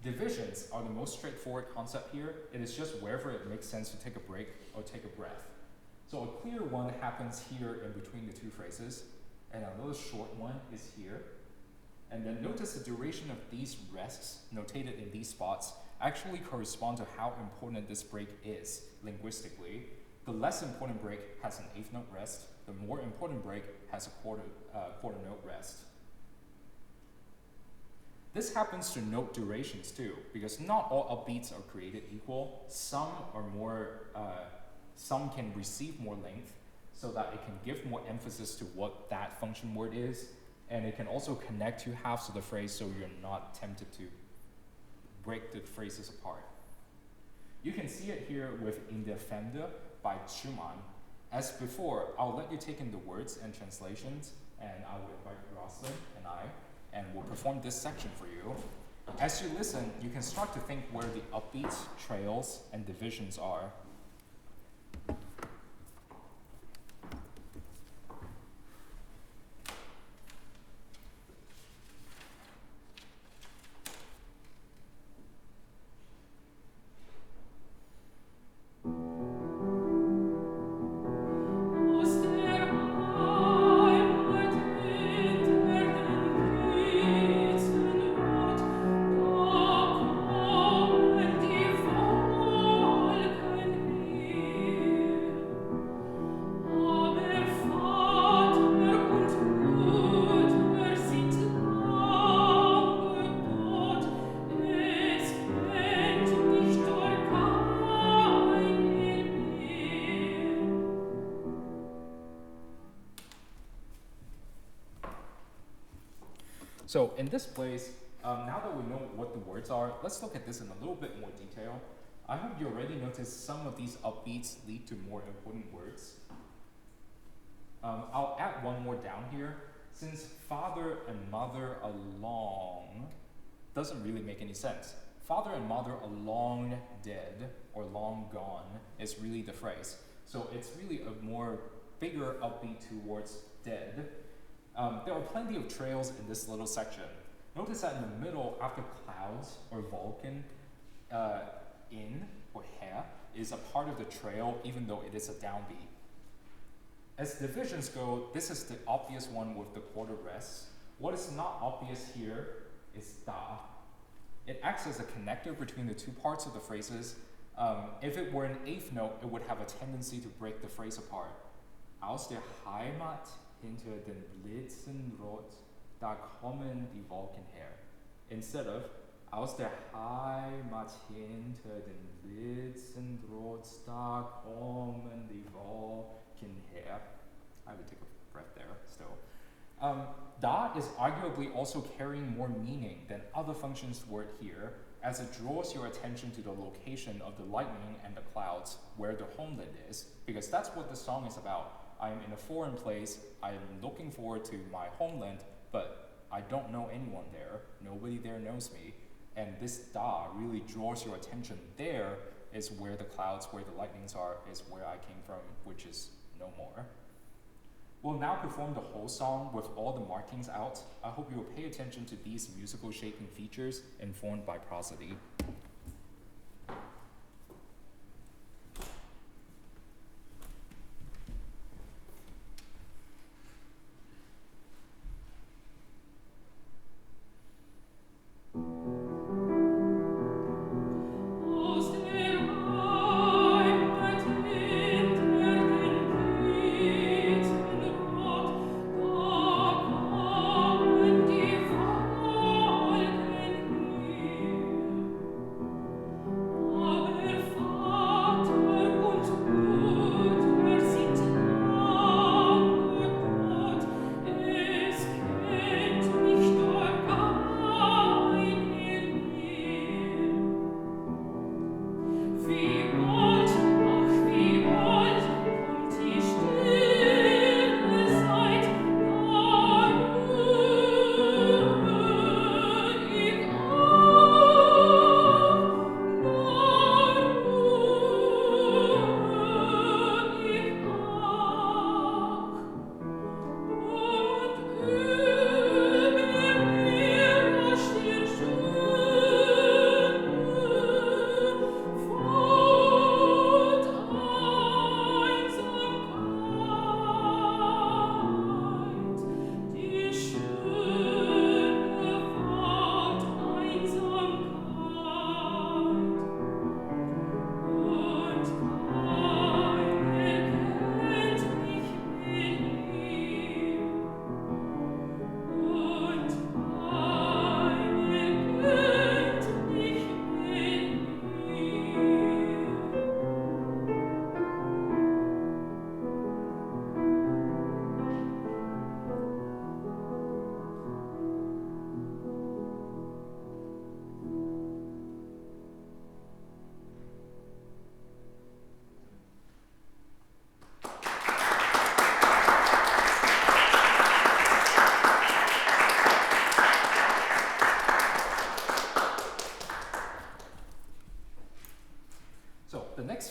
Divisions are the most straightforward concept here. It is just wherever it makes sense to take a break or take a breath. So a clear one happens here in between the 2 phrases, and another short one is here. And then notice the duration of these rests, notated in these spots, actually correspond to how important this break is linguistically. The less important break has an 8th note rest. The more important break has a quarter note rest. This happens to note durations too, because not all upbeats are created equal. Some are more, some can receive more length, so that it can give more emphasis to what that function word is, and it can also connect 2 halves of the phrase so you're not tempted to break the phrases apart. You can see it here with In der Fremde by Schumann. As before, I'll let you take in the words and translations, and I will invite Roslyn and we'll perform this section for you. As you listen, you can start to think where the upbeats, trails, and divisions are. So in this place, now that we know what the words are, let's look at this in a little bit more detail. I hope you already noticed some of these upbeats lead to more important words. I'll add one more down here. Since father and mother along doesn't really make any sense. Father and mother along dead or long gone is really the phrase. So it's really a more bigger upbeat towards dead. There are plenty of trails in this little section. Notice that in the middle, after clouds or Vulcan, in or hair is a part of the trail, even though it is a downbeat. As divisions go, this is the obvious one with the quarter rest. What is not obvious here is da. It acts as a connector between the two parts of the phrases. If it were an eighth note, it would have a tendency to break the phrase apart. Aus der Heimat hinter den Blitzen rot, da kommen die Wolken her. Instead of aus der Heimat hinter den Blitzen rot, da kommen die Wolken her. I would take a breath there still. Da is arguably also carrying more meaning than other functions toward here, as it draws your attention to the location of the lightning and the clouds, where the homeland is, because that's what the song is about. I am in a foreign place, I am looking forward to my homeland, but I don't know anyone there, nobody there knows me, and this da really draws your attention. There is where the clouds, where the lightnings are, is where I came from, which is no more. We'll now perform the whole song with all the markings out. I hope you will pay attention to these musical shaping features informed by prosody.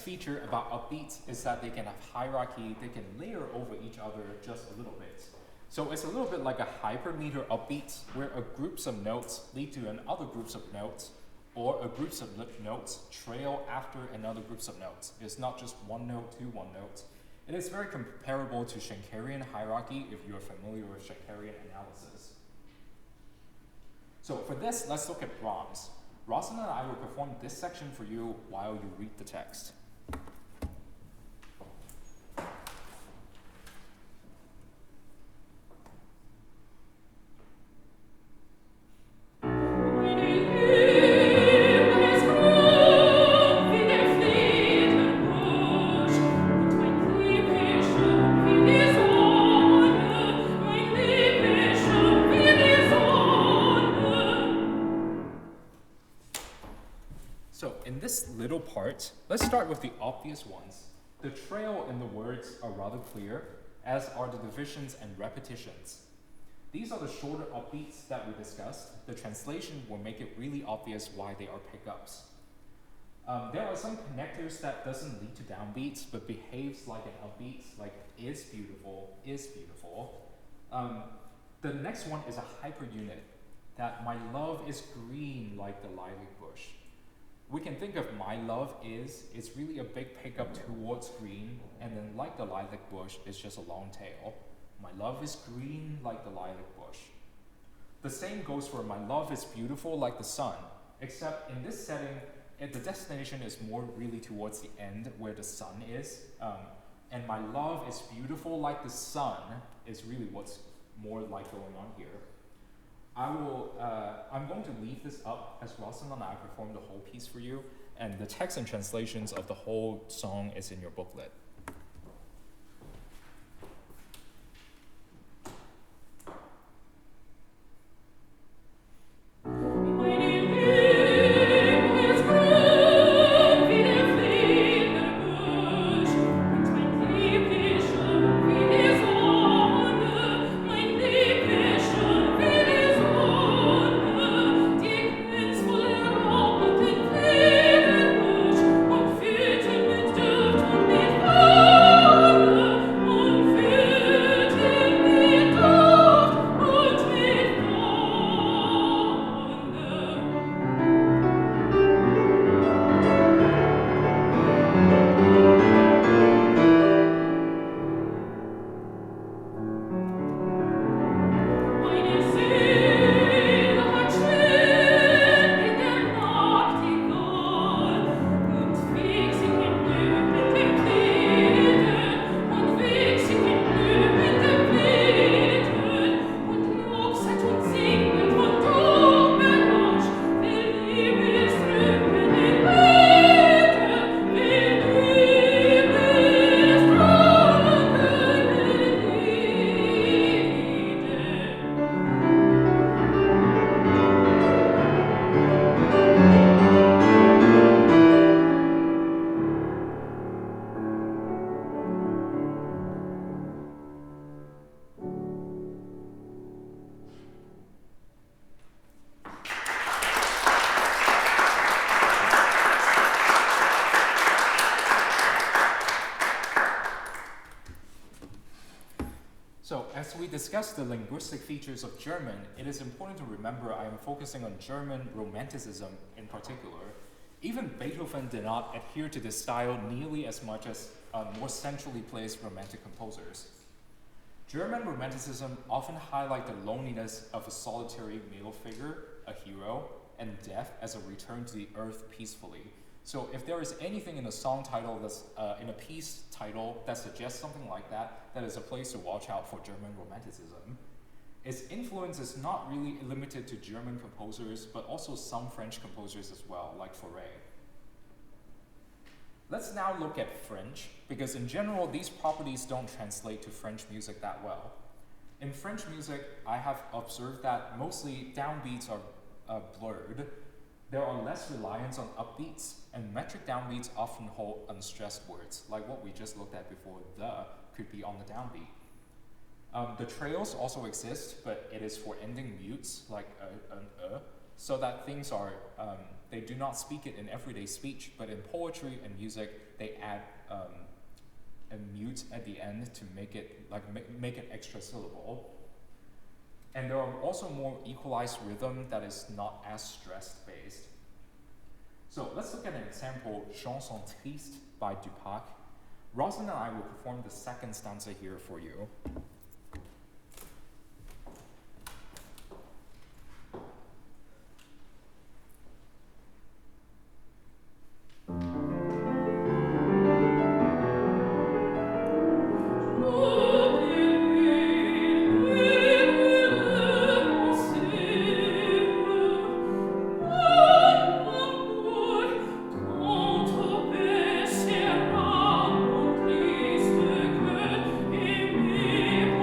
Feature about upbeats is that they can have hierarchy, they can layer over each other just a little bit. So it's a little bit like a hypermeter upbeat, where a groups of notes lead to another groups of notes, or a groups of notes trail after another groups of notes. It's not just one note to one note. It is very comparable to Schenkerian hierarchy if you are familiar with Schenkerian analysis. So for this, let's look at Brahms. Rosalind and I will perform this section for you while you read the text. Oh this little part, let's start with the obvious ones. The trail in the words are rather clear, as are the divisions and repetitions. These are the shorter upbeats that we discussed. The translation will make it really obvious why they are pickups. There are some connectors that doesn't lead to downbeats, but behaves like an upbeat, like is beautiful, is beautiful. The next one is a hyperunit, that my love is green like the lilac bush. We can think of my love is, it's really a big pickup towards green, and then like the lilac bush is just a long tail. My love is green like the lilac bush. The same goes for my love is beautiful like the sun, except in this setting, the destination is more really towards the end where the sun is, and my love is beautiful like the sun is really what's more like going on here. I'm going to leave this up as Rosalind and I perform the whole piece for you, and the text and translations of the whole song is in your booklet. So as we discuss the linguistic features of German, it is important to remember I am focusing on German Romanticism in particular. Even Beethoven did not adhere to this style nearly as much as more centrally placed Romantic composers. German Romanticism often highlight the loneliness of a solitary male figure, a hero, and death as a return to the earth peacefully. So if there is anything in a song title that's in a piece title that suggests something like that, that is a place to watch out for German Romanticism. Its influence is not really limited to German composers, but also some French composers as well, like Fauré. Let's now look at French, because in general, these properties don't translate to French music that well. In French music, I have observed that mostly downbeats are blurred. There are less reliance on upbeats, and metric downbeats often hold unstressed words, like what we just looked at before, the could be on the downbeat. The trails also exist, but it is for ending mutes, like so that things are, they do not speak it in everyday speech, but in poetry and music, they add a mute at the end to make it, make an extra syllable. And there are also more equalized rhythm that is not as stressed based. So let's look at an example, Chanson Triste by Dupac. Rosalind and I will perform the second stanza here for you. Triste que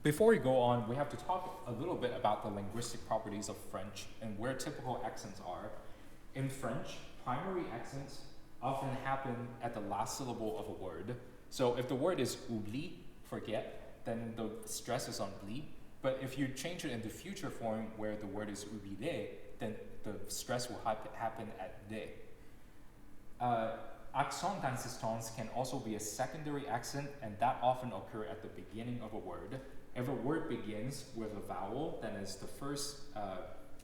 Before we go on, we have to talk a little bit about the linguistic properties of French and where typical accents are. In French, primary accents often happen at the last syllable of a word. So if the word is oubli, forget, then the stress is on bli. But if you change it into future form where the word is oublié, then the stress will happen at de. Accent d'insistance can also be a secondary accent, and that often occur at the beginning of a word. If a word begins with a vowel, then it's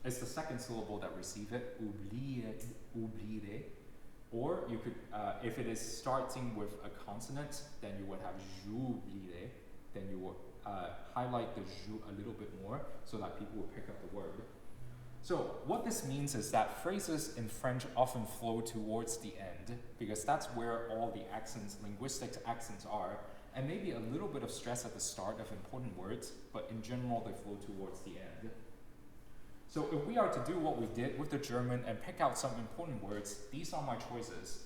it's the second syllable that receive it, oublié. Or you could, if it is starting with a consonant, then you would have j'oublié. Then you would highlight the jou a little bit more so that people will pick up the word. So what this means is that phrases in French often flow towards the end because that's where all the accents, linguistic accents are, and maybe a little bit of stress at the start of important words, but in general they flow towards the end. So if we are to do what we did with the German and pick out some important words, these are my choices.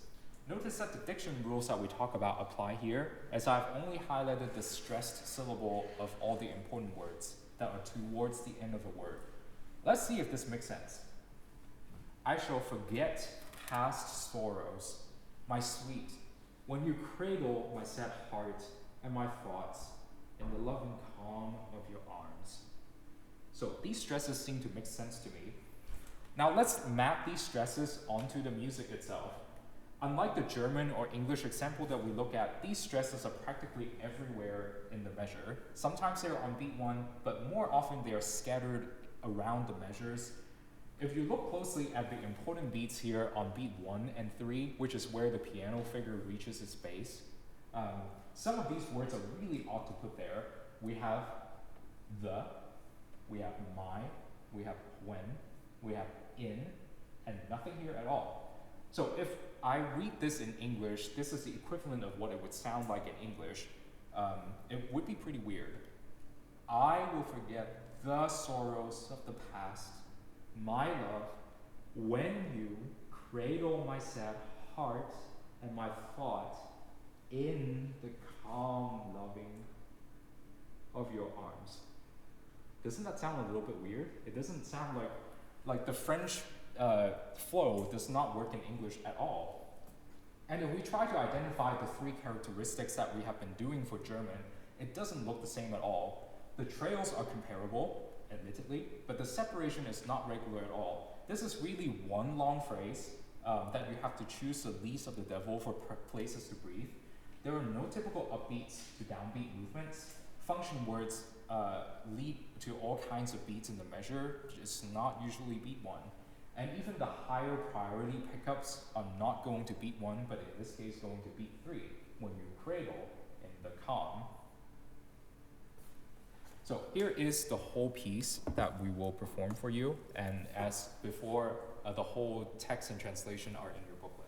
Notice that the diction rules that we talk about apply here, as I've only highlighted the stressed syllable of all the important words that are towards the end of a word. Let's see if this makes sense. I shall forget past sorrows, my sweet, when you cradle my sad heart and my thoughts in the loving calm of your arms. So these stresses seem to make sense to me. Now let's map these stresses onto the music itself. Unlike the German or English example that we look at, these stresses are practically everywhere in the measure. Sometimes they're on beat 1, but more often they are scattered around the measures. If you look closely at the important beats here on beat 1 and 3, which is where the piano figure reaches its base, some of these words are really odd to put there. We have the, we have my, we have when, we have in, and nothing here at all. So if I read this in English, this is the equivalent of what it would sound like in English. It would be pretty weird. I will forget the sorrows of the past, my love, when you cradle my sad heart and my thought in the calm loving of your arms. Doesn't that sound a little bit weird? It doesn't sound like the French flow does not work in English at all. And if we try to identify the 3 characteristics that we have been doing for German, it doesn't look the same at all. The trails are comparable, admittedly, but the separation is not regular at all. This is really one long phrase that you have to choose the least of the devil for places to breathe. There are no typical upbeats to downbeat movements. Function words lead to all kinds of beats in the measure, it's not usually beat 1. And even the higher priority pickups are not going to beat 1, but in this case going to beat 3 when you cradle in the calm. So here is the whole piece that we will perform for you, and as before, the whole text and translation are in your booklet.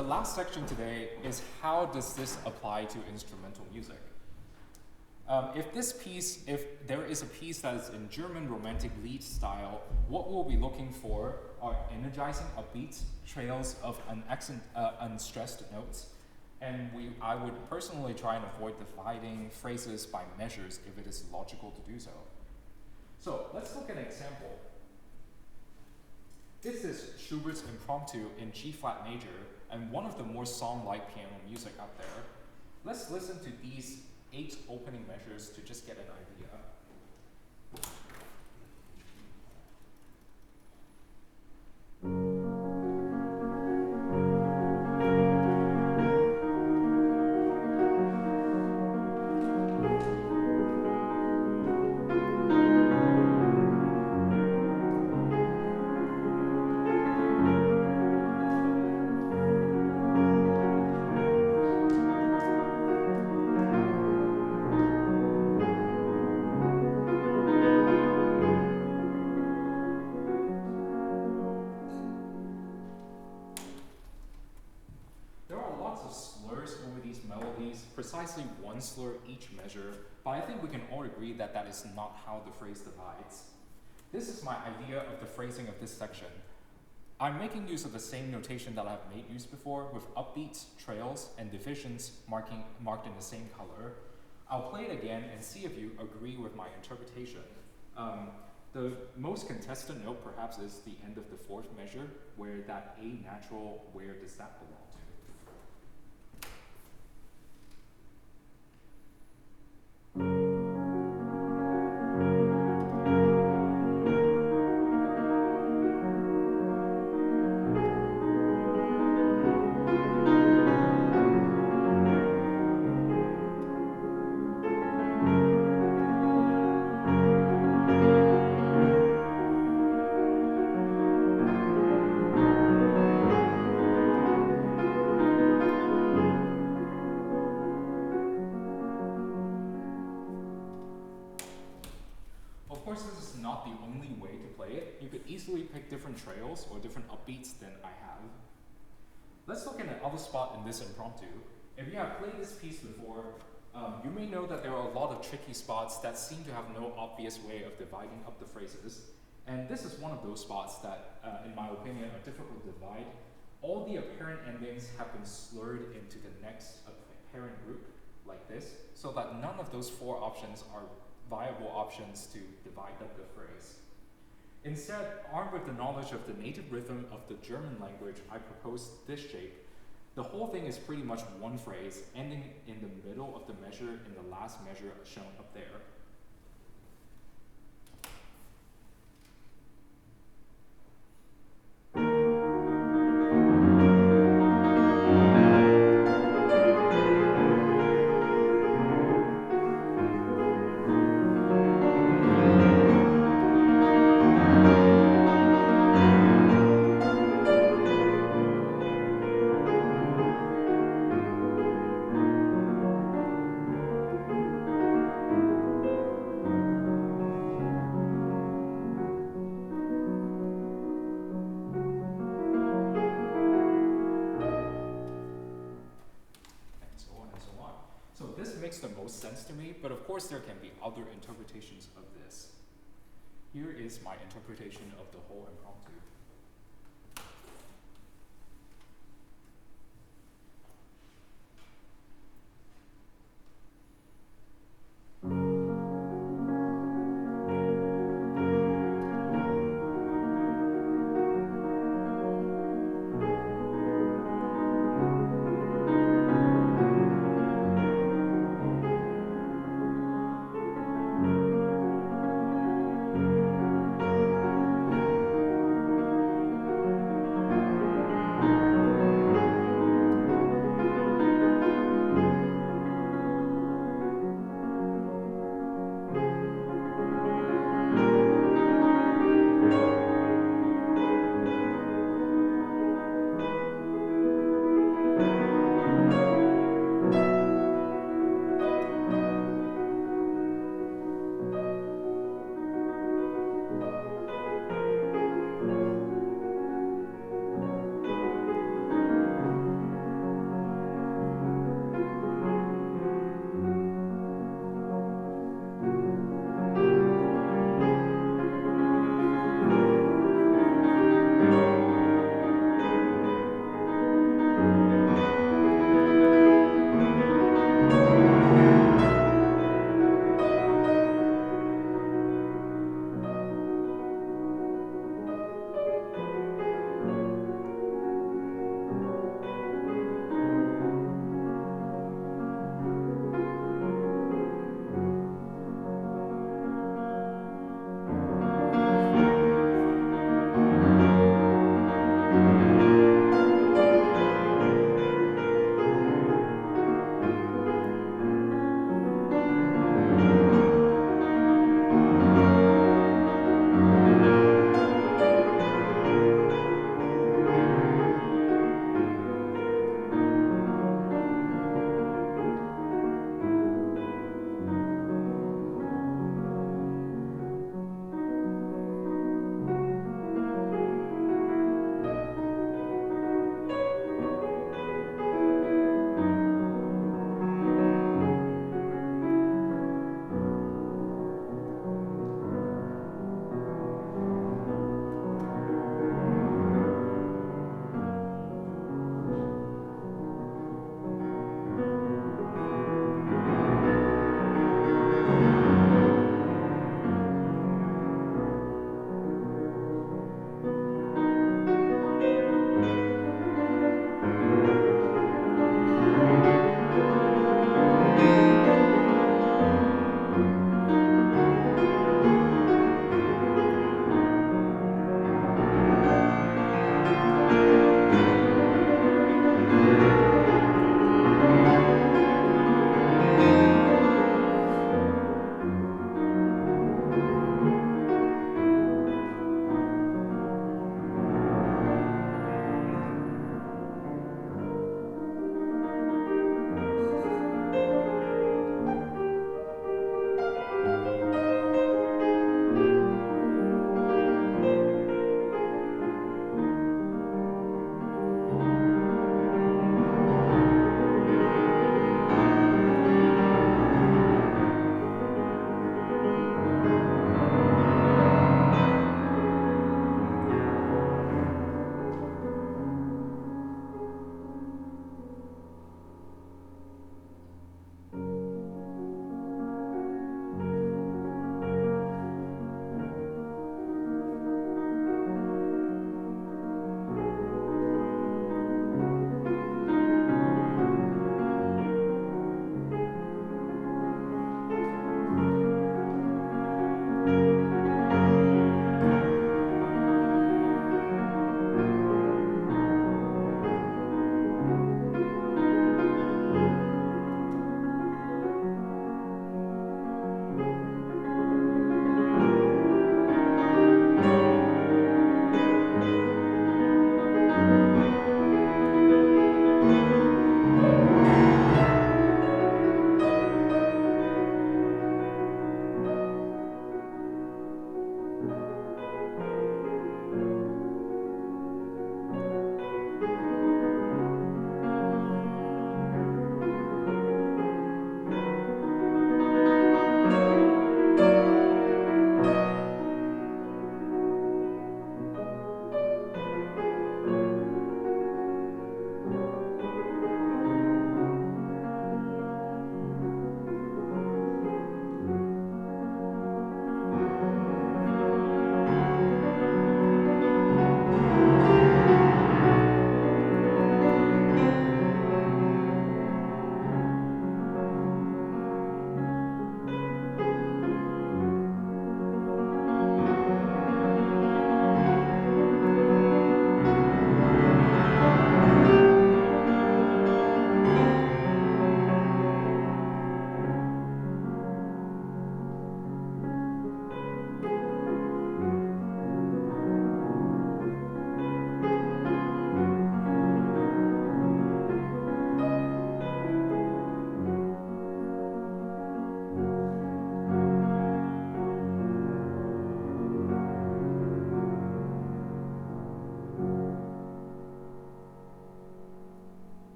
the last section today is how does this apply to instrumental music? If there is a piece that is in German romantic lied style, what we'll be looking for are energizing upbeats, trails of unstressed notes, and I would personally try and avoid dividing phrases by measures if it is logical to do so. So let's look at an example. This is Schubert's Impromptu in G-flat major, and one of the more song-like piano music out there. Let's listen to these 8 opening measures to just get an idea. Precisely one slur each measure, but I think we can all agree that that is not how the phrase divides. This is my idea of the phrasing of this section. I'm making use of the same notation that I've made use before, with upbeats, trails, and divisions marked in the same color. I'll play it again and see if you agree with my interpretation. The most contested note perhaps is the end of the 4th measure, where that A natural, where does that belong to? Different trails or different upbeats than I have. Let's look at another spot in this impromptu. If you have played this piece before, you may know that there are a lot of tricky spots that seem to have no obvious way of dividing up the phrases. And this is one of those spots that, in my opinion, are difficult to divide. All the apparent endings have been slurred into the next apparent group, like this, so that none of those 4 options are viable options to divide up the phrase. Instead, armed with the knowledge of the native rhythm of the German language, I propose this shape. The whole thing is pretty much one phrase, ending in the middle of the measure in the last measure shown up there. The most sense to me, but of course there can be other interpretations of this. Here is my interpretation of the whole impromptu.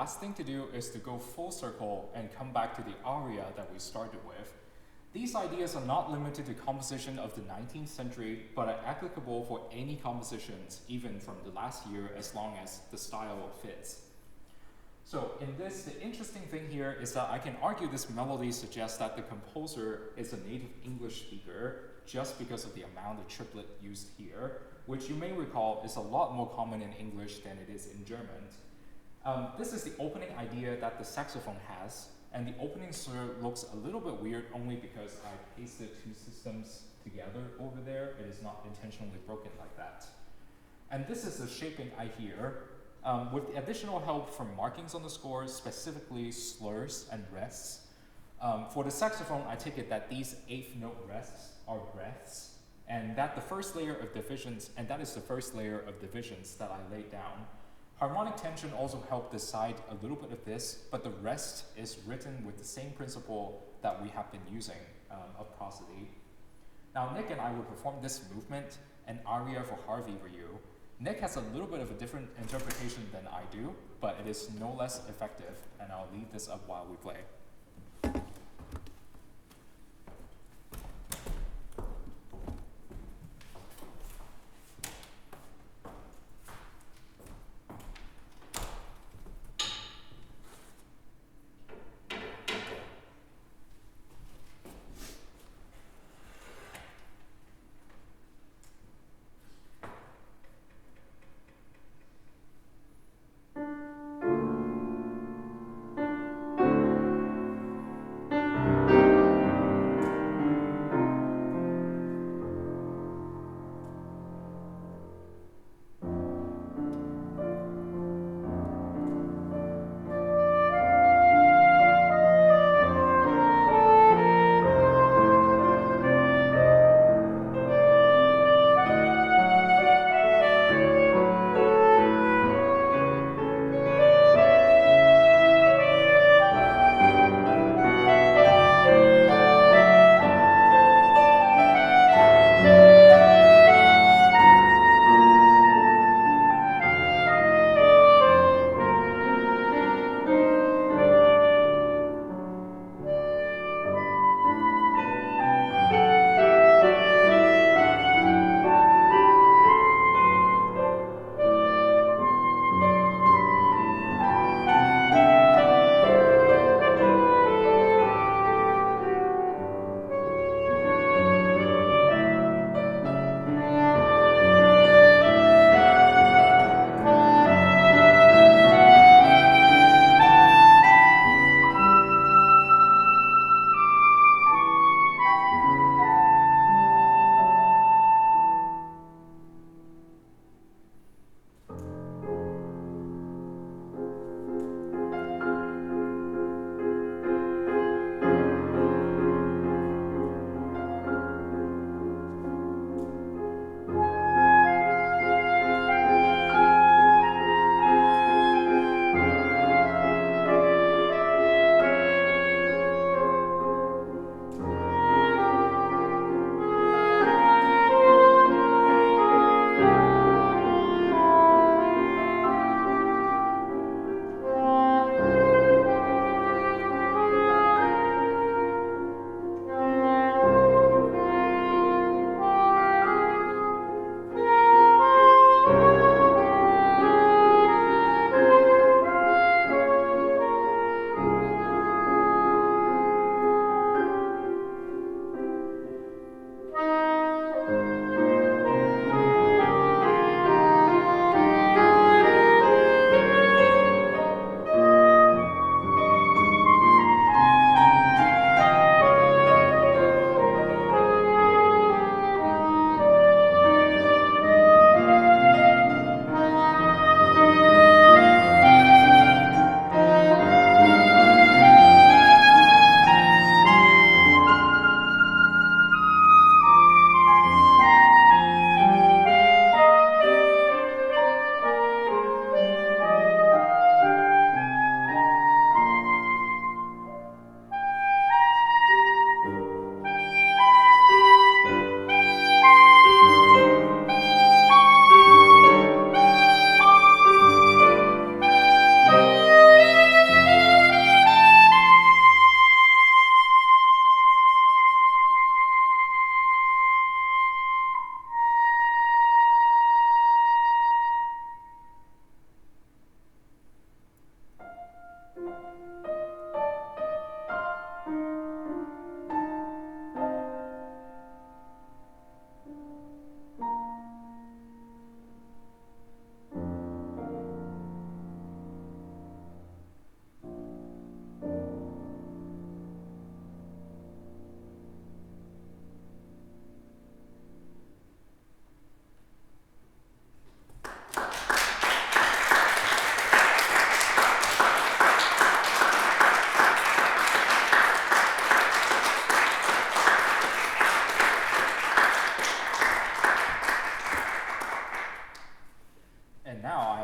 last thing to do is to go full circle and come back to the aria that we started with. These ideas are not limited to composition of the 19th century, but are applicable for any compositions, even from the last year, as long as the style fits. So in this, the interesting thing here is that I can argue this melody suggests that the composer is a native English speaker just because of the amount of triplet used here, which you may recall is a lot more common in English than it is in German. This is the opening idea that the saxophone has, and the opening slur looks a little bit weird only because I pasted two systems together over there. It is not intentionally broken like that. And this is the shaping I hear. With the additional help from markings on the score, specifically slurs and rests. For the saxophone, I take it that these eighth note rests are breaths, and that the first layer of divisions, and that is the first layer of divisions that I laid down. Harmonic tension also helped decide a little bit of this, but the rest is written with the same principle that we have been using of prosody. Now, Nick and I will perform this movement, an aria for Harvey for you. Nick has a little bit of a different interpretation than I do, but it is no less effective, and I'll leave this up while we play.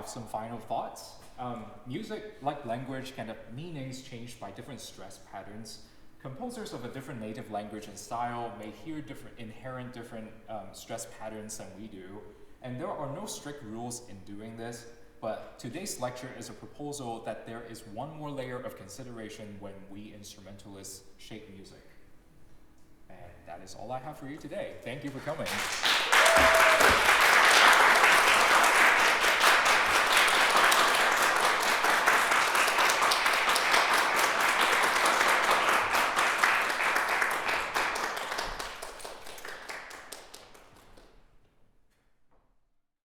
have some final thoughts. Music, like language, can have meanings changed by different stress patterns. Composers of a different native language and style may hear inherent different stress patterns than we do, and there are no strict rules in doing this, but today's lecture is a proposal that there is one more layer of consideration when we instrumentalists shape music. And that is all I have for you today. Thank you for coming.